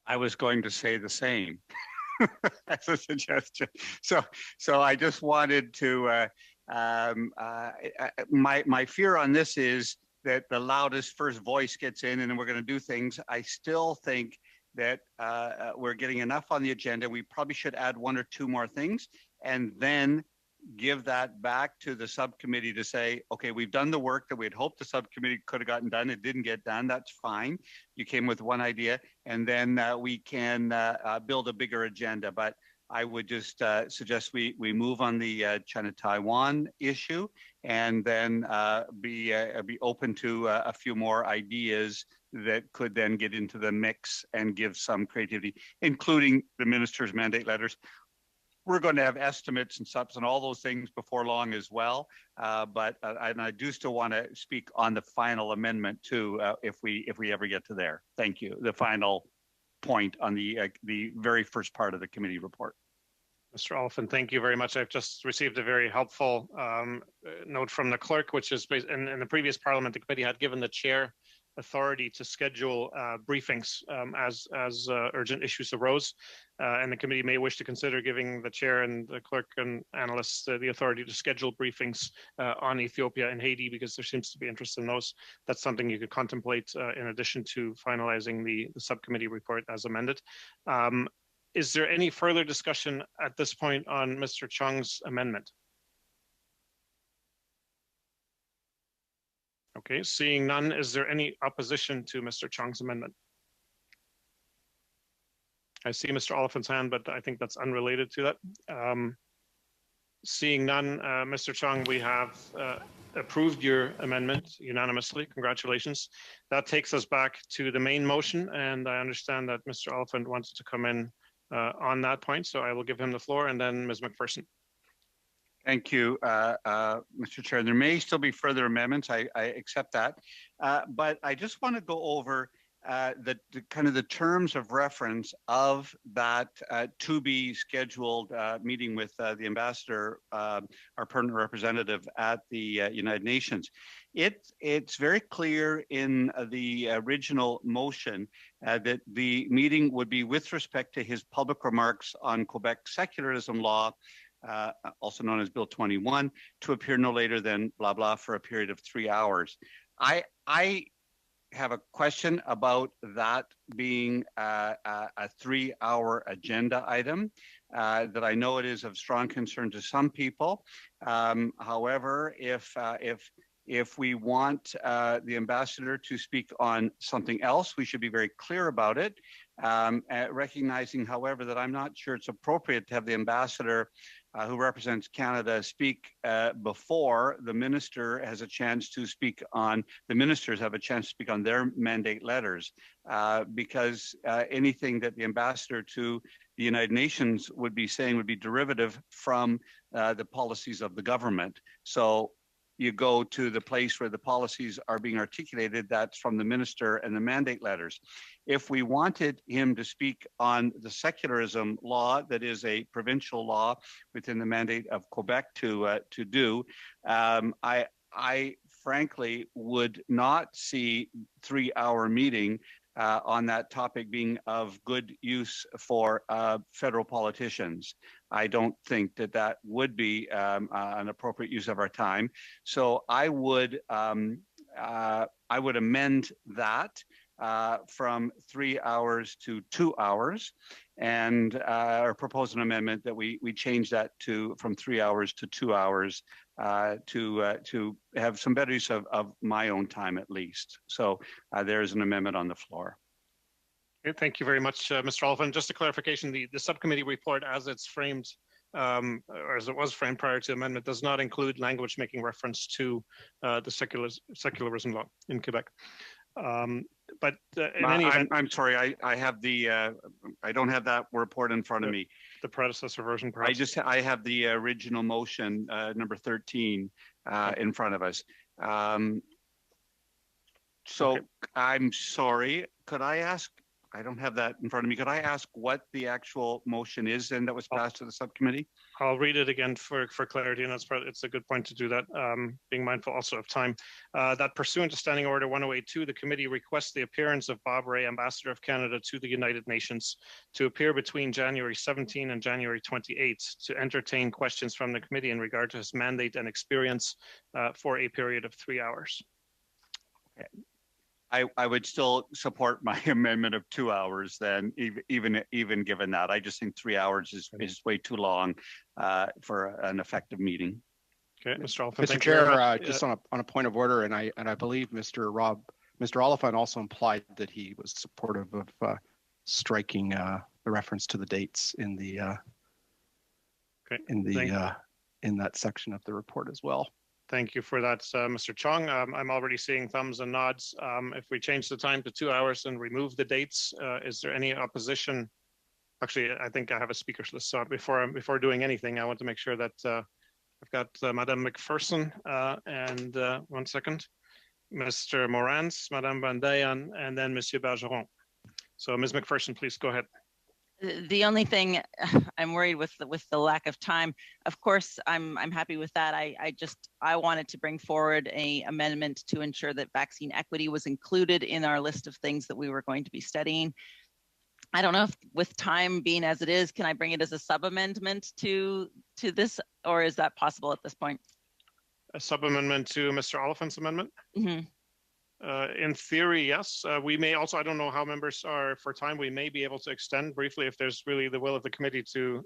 I was going to say the same as a suggestion. So I just wanted to, my fear on this is that the loudest first voice gets in and then we're going to do things. I still think that we're getting enough on the agenda. We probably should add one or two more things and then give that back to the subcommittee to say, okay, we've done the work that we had hoped the subcommittee could have gotten done. It didn't get done. That's fine. You came with one idea, and then we can build a bigger agenda. But I would just suggest we move on the China-Taiwan issue, and then be open to a few more ideas that could then get into the mix and give some creativity, including the minister's mandate letters. We're going to have estimates and subs and all those things before long as well. But I do still want to speak on the final amendment too, if we ever get to there. Thank you. The final point on the very first part of the committee report. Mr. Oliphant, thank you very much. I've just received a very helpful note from the clerk, which is in the previous parliament, the committee had given the chair authority to schedule briefings as urgent issues arose, and the committee may wish to consider giving the chair and the clerk and analysts the authority to schedule briefings on Ethiopia and Haiti, because there seems to be interest in those. That's something you could contemplate in addition to finalizing the subcommittee report as amended. Is there any further discussion at this point on Mr. Chung's amendment? Okay, seeing none, is there any opposition to Mr. Chung's amendment? I see Mr. Oliphant's hand, but I think that's unrelated to that. Seeing none, Mr. Chung, we have approved your amendment unanimously. Congratulations. That takes us back to the main motion, and I understand that Mr. Oliphant wants to come in on that point, so I will give him the floor, and then Ms. McPherson. Thank you, Mr. Chair. There may still be further amendments. I accept that, but I just want to go over the kind of the terms of reference of that to be scheduled meeting with the ambassador, our permanent representative at the United Nations. It's very clear in the original motion that the meeting would be with respect to his public remarks on Quebec secularism law, also known as Bill 21, to appear no later than blah, blah, for a period of 3 hours. I have a question about that being a 3-hour agenda item, that I know it is of strong concern to some people. However, if we want the ambassador to speak on something else, we should be very clear about it, recognizing, however, that I'm not sure it's appropriate to have the ambassador who represents Canada speak before the minister has a chance to speak on, the ministers have a chance to speak on their mandate letters, because anything that the ambassador to the United Nations would be saying would be derivative from the policies of the government. So you go to the place where the policies are being articulated, that's from the minister and the mandate letters. If we wanted him to speak on the secularism law, that is a provincial law within the mandate of Quebec to do, I frankly would not see 3-hour meeting on that topic being of good use for federal politicians. I don't think that would be an appropriate use of our time. So I would amend that from 3 hours to 2 hours, and or propose an amendment that we change that from 3 hours to 2 hours to have some better use of my own time at least. So there's an amendment on the floor. Okay, thank you very much, Mr. Oliphant. Just a clarification, the subcommittee report as it's framed, or as it was framed prior to amendment, does not include language making reference to the secularism law in Quebec. But in any event, I'm sorry, I have the I don't have that report in front of me. The predecessor version, perhaps. I have the original motion, number 13, in front of us. So okay. I'm sorry. Could I ask? I don't have that in front of me. Could I ask what the actual motion is then that was passed to the subcommittee? I'll read it again for clarity, and it's a good point to do that, being mindful also of time. That pursuant to Standing Order 1082, the committee requests the appearance of Bob Rae, Ambassador of Canada to the United Nations, to appear between January 17 and January 28 to entertain questions from the committee in regard to his mandate and experience for a period of 3 hours. Okay. I would still support my amendment of 2 hours then, even given that. I just think 3 hours is way too long for an effective meeting. Okay, Mr. Oliphant. Mr. Chair, just on a point of order, and I believe Mr. Oliphant also implied that he was supportive of striking the reference to the dates in the in that section of the report as well. Thank you for that, Mr. Chong. I'm already seeing thumbs and nods. If we change the time to 2 hours and remove the dates, is there any opposition? Actually, I think I have a speaker's list. So before doing anything, I want to make sure that I've got Madame McPherson and 1 second, Mr. Morans, Madame Bandayan, and then Monsieur Bergeron. So Ms. McPherson, please go ahead. The only thing I'm worried with the lack of time, of course, I'm happy with that. I wanted to bring forward a amendment to ensure that vaccine equity was included in our list of things that we were going to be studying. I don't know if with time being as it is, can I bring it as a sub-amendment to this, or is that possible at this point? A sub-amendment to Mr. Oliphant's amendment? Mm-hmm. In theory, yes. We may also, I don't know how members are for time, we may be able to extend briefly if there's really the will of the committee to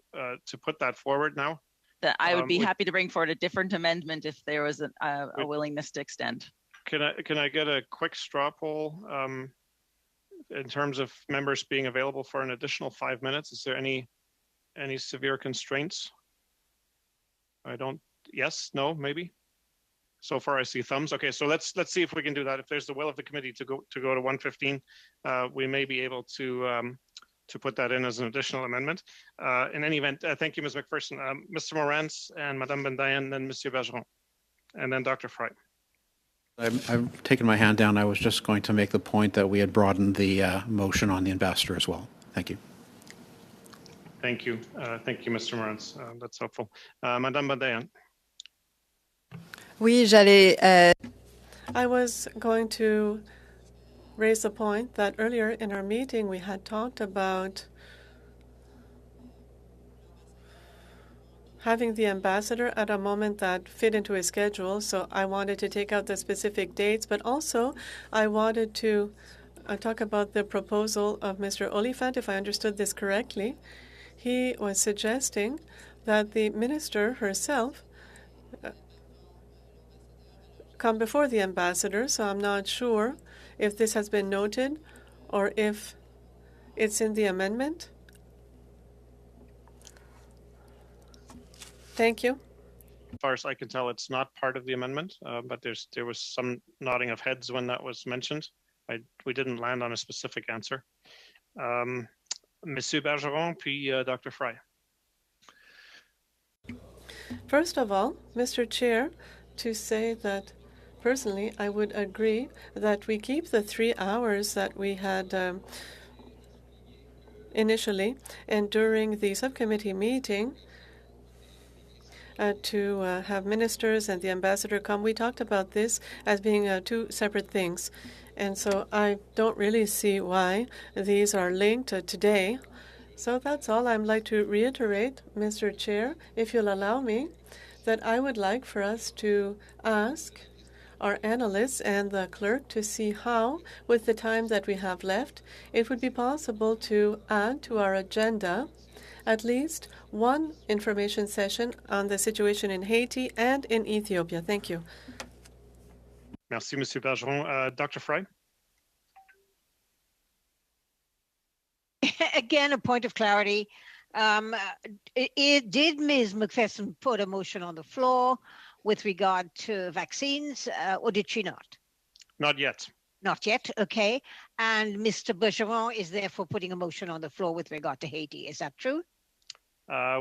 put that forward now. That I would be happy to bring forward a different amendment if there was a willingness to extend. Can I get a quick straw poll in terms of members being available for an additional 5 minutes? Is there any severe constraints? Yes, no, maybe? So far, I see thumbs. Okay, so let's see if we can do that. If there's the will of the committee to go to 1:15, we may be able to put that in as an additional amendment. In any event, thank you, Ms. McPherson. Mr. Morans and Madame Bandayan, then Monsieur Bergeron, and then Dr. Fry. I've taken my hand down. I was just going to make the point that we had broadened the motion on the ambassador as well. Thank you. Thank you, Mr. Morans. That's helpful. Madame Bandayan. Oui, j'allais. I was going to raise the point that earlier in our meeting we had talked about having the ambassador at a moment that fit into his schedule. So I wanted to take out the specific dates, but also I wanted to talk about the proposal of Mr. Oliphant, if I understood this correctly. He was suggesting that the minister herself come before the ambassador, so I'm not sure if this has been noted or if it's in the amendment. Thank you. As far as I can tell, it's not part of the amendment, but there was some nodding of heads when that was mentioned. We didn't land on a specific answer. Monsieur Bergeron, puis Dr. Fry. First of all, Mr. Chair, to say that personally, I would agree that we keep the 3 hours that we had initially, and during the subcommittee meeting to have ministers and the ambassador come. We talked about this as being two separate things, and so I don't really see why these are linked today. So that's all. I'd like to reiterate, Mr. Chair, if you'll allow me, that I would like for us to ask our analysts and the clerk to see how, with the time that we have left, it would be possible to add to our agenda at least one information session on the situation in Haiti and in Ethiopia. Thank you. Merci, Monsieur Bergeron. Dr. Fry? Again, a point of clarity. Did Ms. McPherson put a motion on the floor with regard to vaccines, or did she not? Not yet. Not yet, okay. And Mr. Bergeron is therefore putting a motion on the floor with regard to Haiti. Is that true?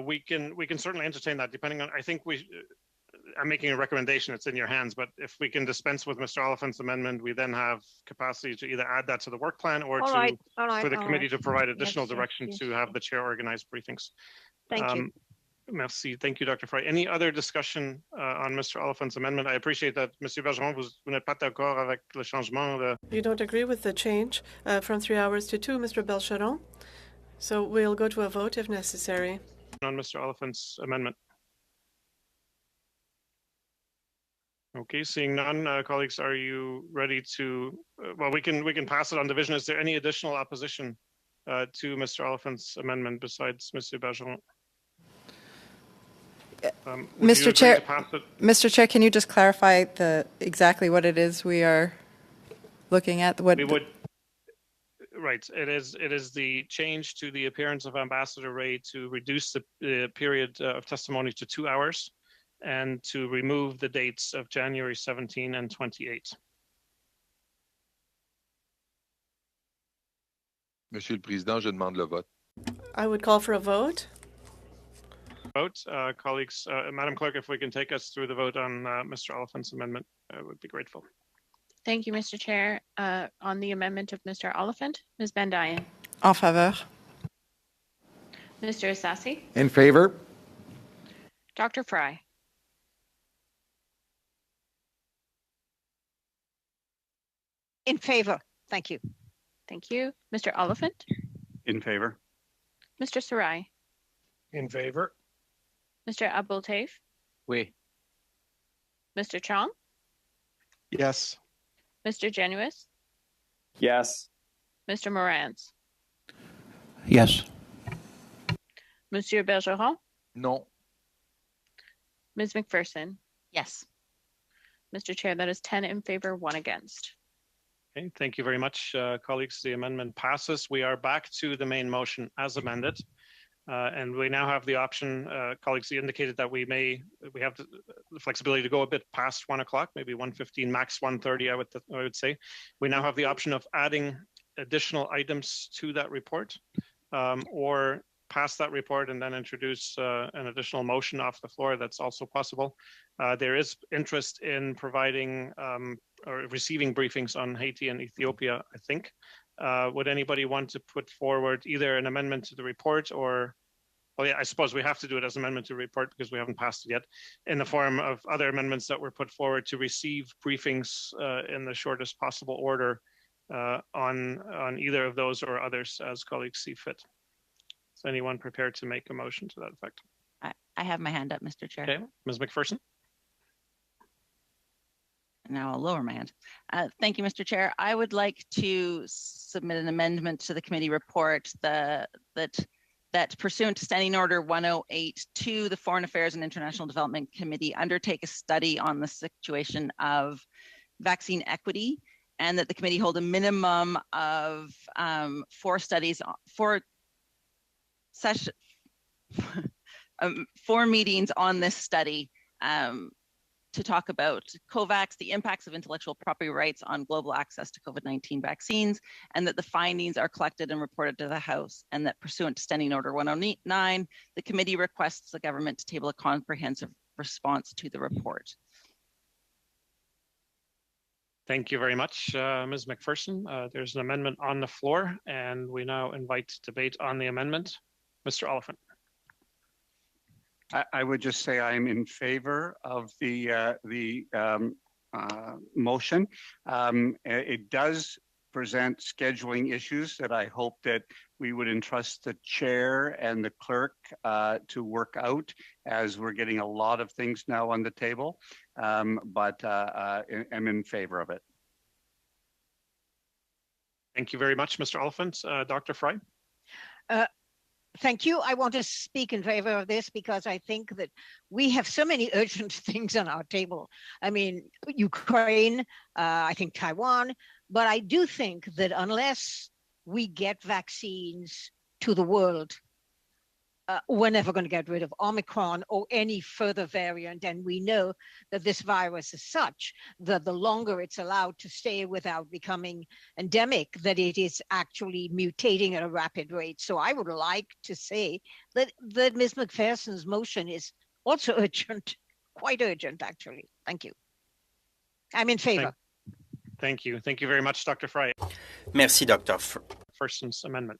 We can certainly entertain that, depending on, I think I'm making a recommendation, it's in your hands, but if we can dispense with Mr. Oliphant's amendment, we then have capacity to either add that to the work plan or for the committee to provide additional direction to have the chair organize briefings. Thank you. Merci. Thank you, Dr. Fry. Any other discussion on Mr. Oliphant's amendment? I appreciate that, Monsieur Bergeron, vous n'êtes pas d'accord avec le changement. You don't agree with the change from 3 hours to 2, Mr. Bergeron? So we'll go to a vote if necessary. On Mr. Oliphant's amendment. Okay, seeing none, colleagues, are you ready to? Well, we can pass it on division. Is there any additional opposition to Mr. Oliphant's amendment besides Mr. Bergeron? Mr. Chair, can you just clarify exactly what it is we are looking at? Right. It is the change to the appearance of Ambassador Ray to reduce the period of testimony to 2 hours and to remove the dates of January 17 and 28. Monsieur le Président, je demande le vote. I would call for a vote. Vote, colleagues. Madam Clerk, if we can take us through the vote on Mr. Oliphant's amendment, I would be grateful. Thank you, Mr. Chair. On the amendment of Mr. Oliphant, Ms. Bendayan. En faveur. Mr. Assassi. In favor. Dr. Fry. In favor. Thank you. Thank you. Mr. Oliphant. In favor. Mr. Sarai. In favor. Mr. Abdultaif. Oui. Mr. Chong. Yes. Mr. Genuis. Yes. Mr. Morans. Yes. Monsieur Bergeron. No. Ms. McPherson. Yes. Mr. Chair, that is 10 in favor, 1 against. Okay, thank you very much, colleagues. The amendment passes. We are back to the main motion as amended. And we now have the option, colleagues indicated that we have the flexibility to go a bit past 1 o'clock, maybe 1:15, max 1:30, I would say. We now have the option of adding additional items to that report, or pass that report and then introduce an additional motion off the floor. That's also possible. There is interest in providing or receiving briefings on Haiti and Ethiopia, I think. Would anybody want to put forward either an amendment to the report or, well, yeah, I suppose we have to do it as an amendment to the report because we haven't passed it yet, in the form of other amendments that were put forward to receive briefings in the shortest possible order on either of those or others as colleagues see fit. Is anyone prepared to make a motion to that effect? I have my hand up, Mr. Chair. Okay, Ms. McPherson. Now I'll lower my hand. Thank you, Mr. Chair. I would like to submit an amendment to the committee report that pursuant to Standing Order 108.2, the Foreign Affairs and International Development Committee undertake a study on the situation of vaccine equity, and that the committee hold a minimum of 4 meetings on this study to talk about COVAX, the impacts of intellectual property rights on global access to COVID-19 vaccines, and that the findings are collected and reported to the House, and that pursuant to Standing Order 109, the committee requests the government to table a comprehensive response to the report. Thank you very much, Ms. McPherson. There's an amendment on the floor, and we now invite debate on the amendment. Mr. Oliphant. I would just say I'm in favor of the motion. It does present scheduling issues that I hope that we would entrust the chair and the clerk to work out, as we're getting a lot of things now on the table, but I'm in favor of it. Thank you very much, Mr. Oliphant. Dr. Fry? Thank you. I want to speak in favor of this because I think that we have so many urgent things on our table. I mean, Ukraine, I think Taiwan, but I do think that unless we get vaccines to the world, we're never going to get rid of Omicron or any further variant. And we know that this virus is such that the longer it's allowed to stay without becoming endemic, that it is actually mutating at a rapid rate. So I would like to say that Ms. McPherson's motion is also urgent, quite urgent, actually. Thank you. I'm in favor. Thank you. Thank you very much, Dr. Fry. Merci, Dr. Person's amendment.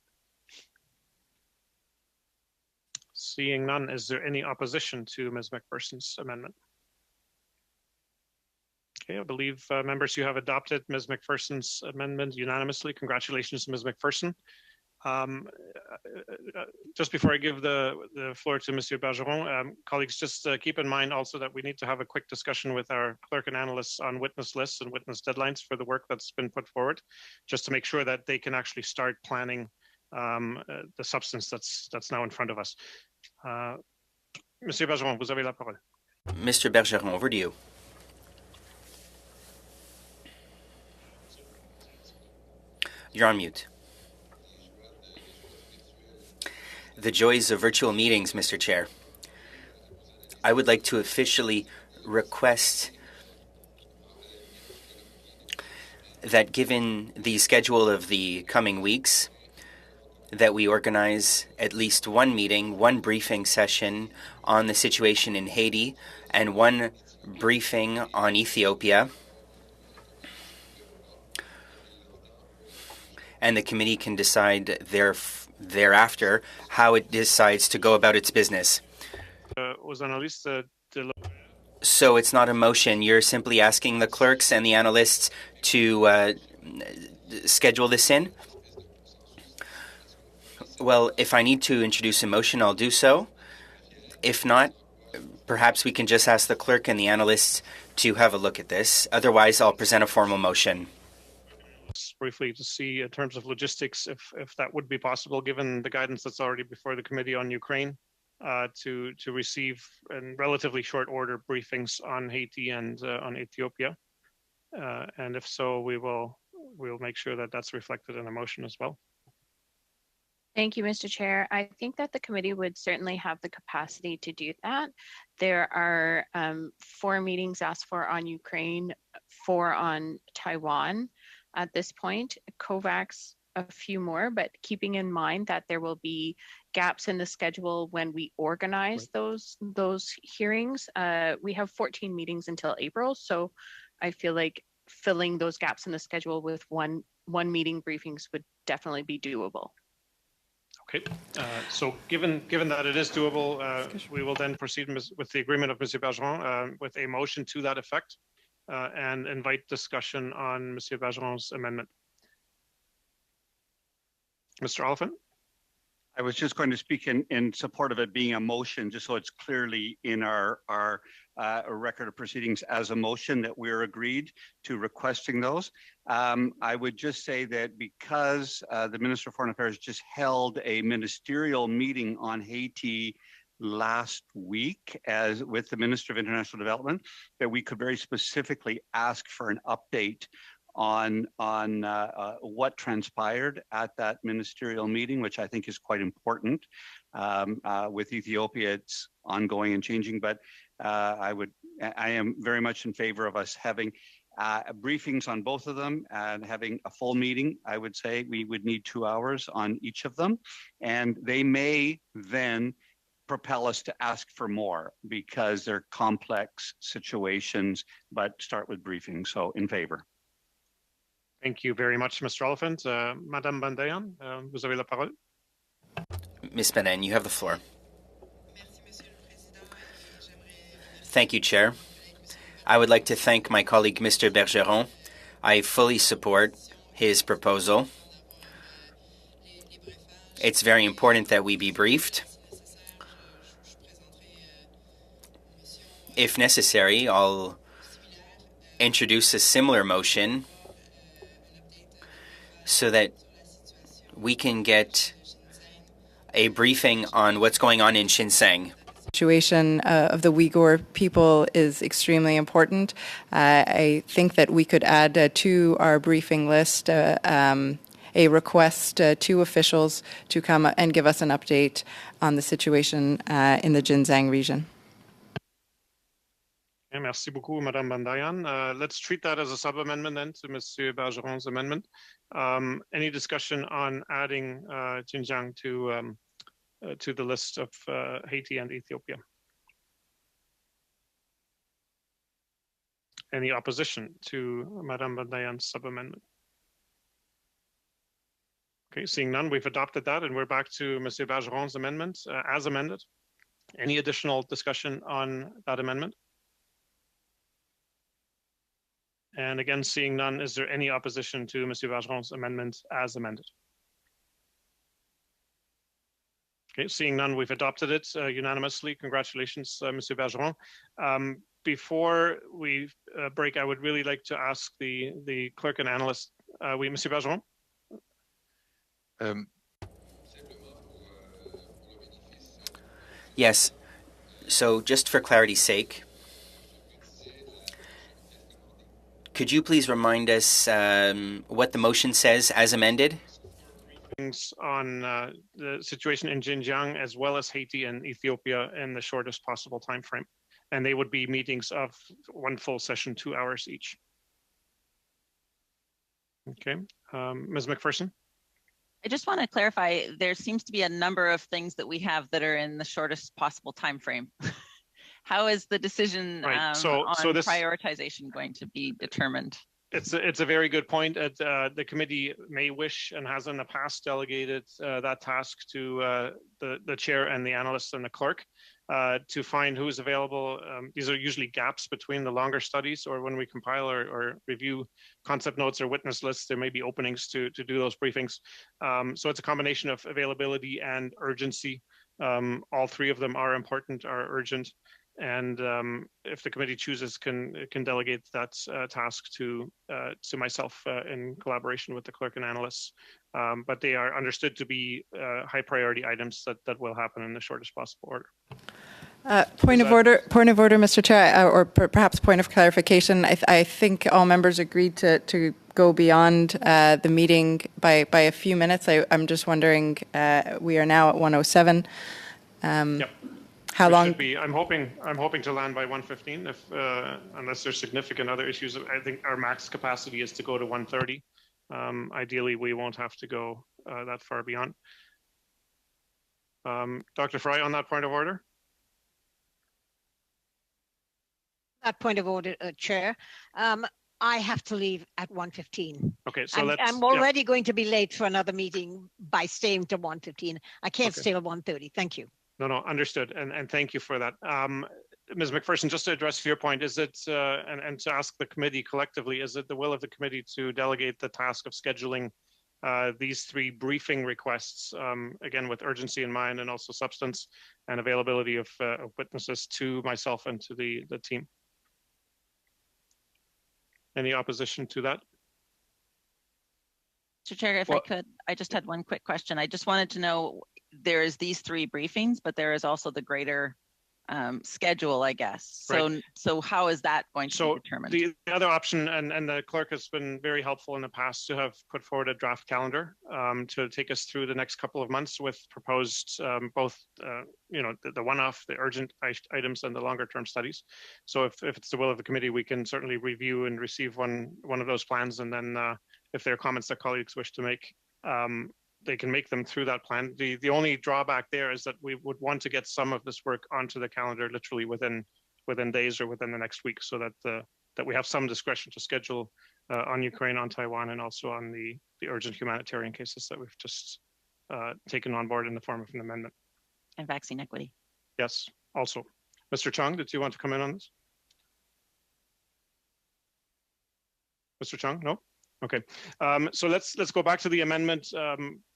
Seeing none, is there any opposition to Ms. McPherson's amendment? Okay, I believe members, you have adopted Ms. McPherson's amendment unanimously. Congratulations, Ms. McPherson. Just before I give the floor to Monsieur Bergeron, colleagues, just keep in mind also that we need to have a quick discussion with our clerk and analysts on witness lists and witness deadlines for the work that's been put forward, just to make sure that they can actually start planning the substance that's now in front of us. Monsieur Bergeron, vous avez la parole. Mr. Bergeron, over to you. You're on mute. The joys of virtual meetings, Mr. Chair. I would like to officially request that given the schedule of the coming weeks, that we organize at least one meeting, one briefing session on the situation in Haiti, and one briefing on Ethiopia. And the committee can decide thereafter how it decides to go about its business. So it's not a motion. You're simply asking the clerks and the analysts to schedule this in? Well, if I need to introduce a motion, I'll do so. If not, perhaps we can just ask the clerk and the analysts to have a look at this. Otherwise, I'll present a formal motion. Briefly to see in terms of logistics if that would be possible, given the guidance that's already before the Committee on Ukraine, to receive in relatively short order briefings on Haiti and on Ethiopia. And if so, we'll make sure that that's reflected in a motion as well. Thank you, Mr. Chair. I think that the committee would certainly have the capacity to do that. There are 4 meetings asked for on Ukraine, 4 on Taiwan. At this point, COVAX, a few more, but keeping in mind that there will be gaps in the schedule when we organize those hearings. We have 14 meetings until April, so I feel like filling those gaps in the schedule with one meeting briefings would definitely be doable. Okay, so given that it is doable, we will then proceed with the agreement of Monsieur Bergeron with a motion to that effect. And invite discussion on Monsieur Bergeron's amendment. Mr. Oliphant? I was just going to speak in support of it being a motion, just so it's clearly in our record of proceedings as a motion that we're agreed to requesting those. I would just say that because the Minister of Foreign Affairs just held a ministerial meeting on Haiti last week with the Minister of International Development, that we could very specifically ask for an update on what transpired at that ministerial meeting, which I think is quite important. With Ethiopia, it's ongoing and changing, but I am very much in favor of us having briefings on both of them and having a full meeting. I would say we would need 2 hours on each of them, and they may then propel us to ask for more because they're complex situations, but start with briefings. So in favor. Thank you very much, Mr. Oliphant. Madame Bandayan, vous avez la parole. Ms. Bandayan, you have the floor. Thank you, Chair. I would like to thank my colleague, Mr. Bergeron. I fully support his proposal. It's very important that we be briefed. If necessary, I'll introduce a similar motion so that we can get a briefing on what's going on in Xinjiang. Situation of the Uyghur people is extremely important. I think that we could add to our briefing list a request to officials to come and give us an update on the situation in the Xinjiang region. Merci beaucoup, Madame Bandayan. Let's treat that as a sub-amendment then to Monsieur Bergeron's amendment. Any discussion on adding Xinjiang to the list of Haiti and Ethiopia? Any opposition to Madame Bandayan's sub-amendment? Okay, seeing none, we've adopted that, and we're back to Monsieur Bergeron's amendment as amended. Any additional discussion on that amendment? And again, seeing none, is there any opposition to Monsieur Bergeron's amendment as amended? Okay, seeing none, we've adopted it unanimously. Congratulations, Monsieur Bergeron. Before we break, I would really like to ask the clerk and analyst. Oui, Monsieur Bergeron. Yes. So just for clarity's sake, could you please remind us what the motion says as amended? On the situation in Xinjiang, as well as Haiti and Ethiopia, in the shortest possible time frame. And they would be meetings of one full session, 2 hours each. Okay, Ms. McPherson? I just want to clarify, there seems to be a number of things that we have that are in the shortest possible time frame. How is the decision on prioritization going to be determined? It's a very good point. The committee may wish and has in the past delegated that task to the chair and the analysts and the clerk to find who's available. These are usually gaps between the longer studies, or when we compile or review concept notes or witness lists, there may be openings to do those briefings. So it's a combination of availability and urgency. All three of them are important, are urgent. And if the committee chooses, can delegate that task to myself in collaboration with the clerk and analysts. But they are understood to be high priority items that will happen in the shortest possible order. Point of order, Mr. Chair, or perhaps point of clarification. I think all members agreed to go beyond the meeting by a few minutes. I'm just wondering, we are now at 1:07. Yep. How long? I'm hoping to land by 1:15. If unless there's significant other issues, I think our max capacity is to go to 1:30. Ideally, we won't have to go that far beyond. Dr. Fry, on that point of order. That point of order, Chair. I have to leave at 1:15. Okay, so I'm already going to be late for another meeting by staying to 1:15. I can't stay till 1:30. Thank you. No, understood, and thank you for that. Ms. McPherson, just to address your point, is it, and to ask the committee collectively, is it the will of the committee to delegate the task of scheduling these three briefing requests, again, with urgency in mind and also substance and availability of witnesses to myself and to the team? Any opposition to that? Mr. Chair, if I could, I just had one quick question. I just wanted to know, there is these three briefings, but there is also the greater schedule, I guess. Right. So how is that going to be determined? The other option, and the clerk has been very helpful in the past to have put forward a draft calendar to take us through the next couple of months with proposed both, the one-off, the urgent items and the longer-term studies. So if it's the will of the committee, we can certainly review and receive one of those plans, and then if there are comments that colleagues wish to make, they can make them through that plan. The only drawback there is that we would want to get some of this work onto the calendar literally within days or within the next week, so that we have some discretion to schedule on Ukraine, on Taiwan, and also on the urgent humanitarian cases that we've just taken on board in the form of an amendment. And vaccine equity. Yes, also. Mr. Chung, did you want to come in on this? Mr. Chung, no? Okay, so let's go back to the amendment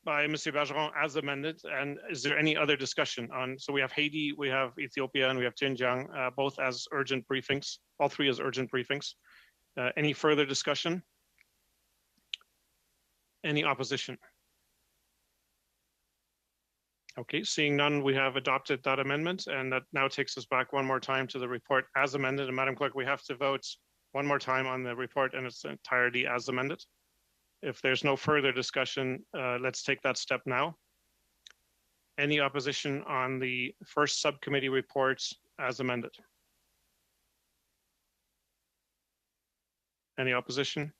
by Mr. Bergeron as amended. And is there any other discussion on? So we have Haiti, we have Ethiopia, and we have Xinjiang, both as urgent briefings. All three as urgent briefings. Any further discussion? Any opposition? Okay, seeing none, we have adopted that amendment, and that now takes us back one more time to the report as amended. And Madam Clerk, we have to vote one more time on the report in its entirety as amended. If there's no further discussion, let's take that step now. Any opposition on the first subcommittee reports as amended? Any opposition?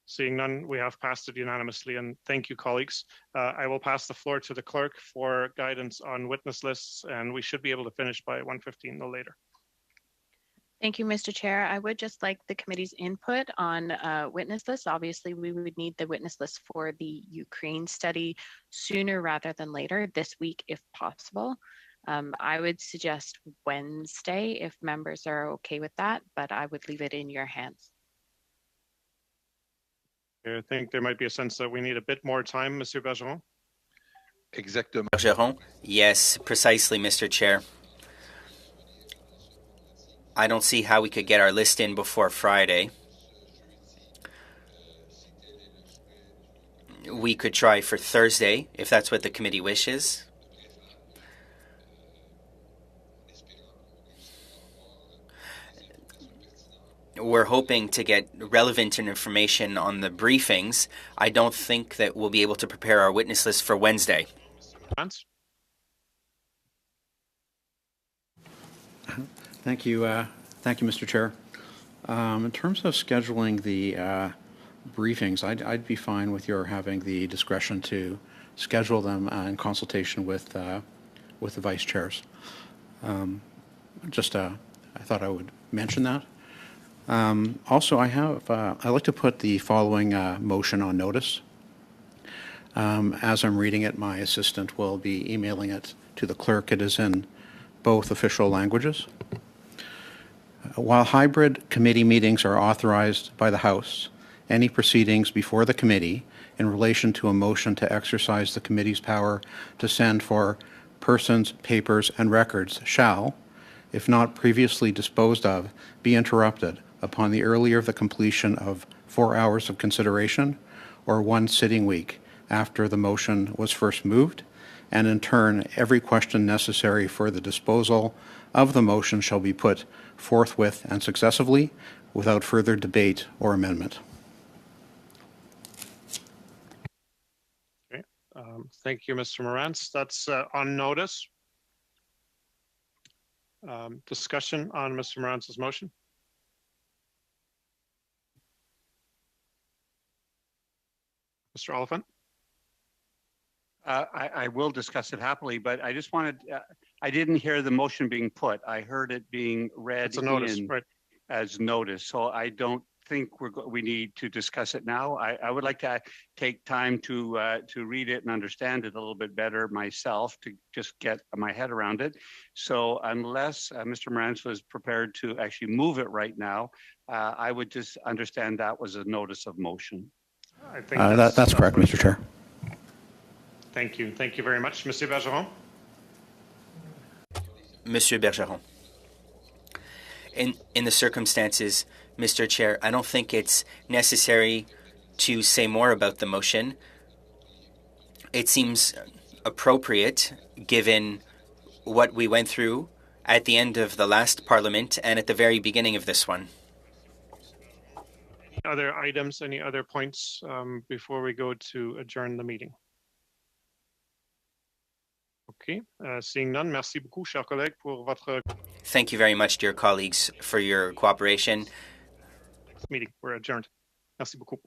Seeing none, we have passed it unanimously, and thank you, colleagues. I will pass the floor to the clerk for guidance on witness lists, and we should be able to finish by 1:15, no later. Thank you, Mr. Chair. I would just like the committee's input on witness lists. Obviously, we would need the witness list for the Ukraine study sooner rather than later, this week if possible. I would suggest Wednesday if members are okay with that, but I would leave it in your hands. I think there might be a sense that we need a bit more time, Monsieur Bergeron. Exactement. Bergeron? Yes, precisely, Mr. Chair. I don't see how we could get our list in before Friday. We could try for Thursday, if that's what the committee wishes. We're hoping to get relevant information on the briefings. I don't think that we'll be able to prepare our witness list for Wednesday. Thank you, Mr. Chair. In terms of scheduling the briefings, I'd be fine with your having the discretion to schedule them in consultation with the vice chairs. I thought I would mention that. Also, I'd like to put the following motion on notice. As I'm reading it, my assistant will be emailing it to the clerk. It is in both official languages. While hybrid committee meetings are authorized by the House, any proceedings before the committee in relation to a motion to exercise the committee's power to send for persons, papers, and records shall, if not previously disposed of, be interrupted upon the earlier of the completion of 4 hours of consideration or 1 sitting week after the motion was first moved, and in turn, every question necessary for the disposal of the motion shall be put forthwith and successively without further debate or amendment. Okay. Thank you, Mr. Morantz. That's on notice. Discussion on Mr. Morantz's motion. Mr. Oliphant? I will discuss it happily, but I just wanted, I didn't hear the motion being put. I heard it being read as notice. So I don't think we need to discuss it now. I would like to take time to read it and understand it a little bit better myself to just get my head around it. So unless Mr. Morantz was prepared to actually move it right now, I would just understand that was a notice of motion. I think that's correct, Mr. Chair. Thank you. Thank you very much. Monsieur Bergeron? Monsieur Bergeron. In the circumstances, Mr. Chair, I don't think it's necessary to say more about the motion. It seems appropriate given what we went through at the end of the last Parliament and at the very beginning of this one. Any other items, any other points before we go to adjourn the meeting? Okay, seeing none, merci beaucoup, chers collègues, pour votre... Thank you very much, dear colleagues, for your cooperation. Meeting, we're adjourned. Merci beaucoup.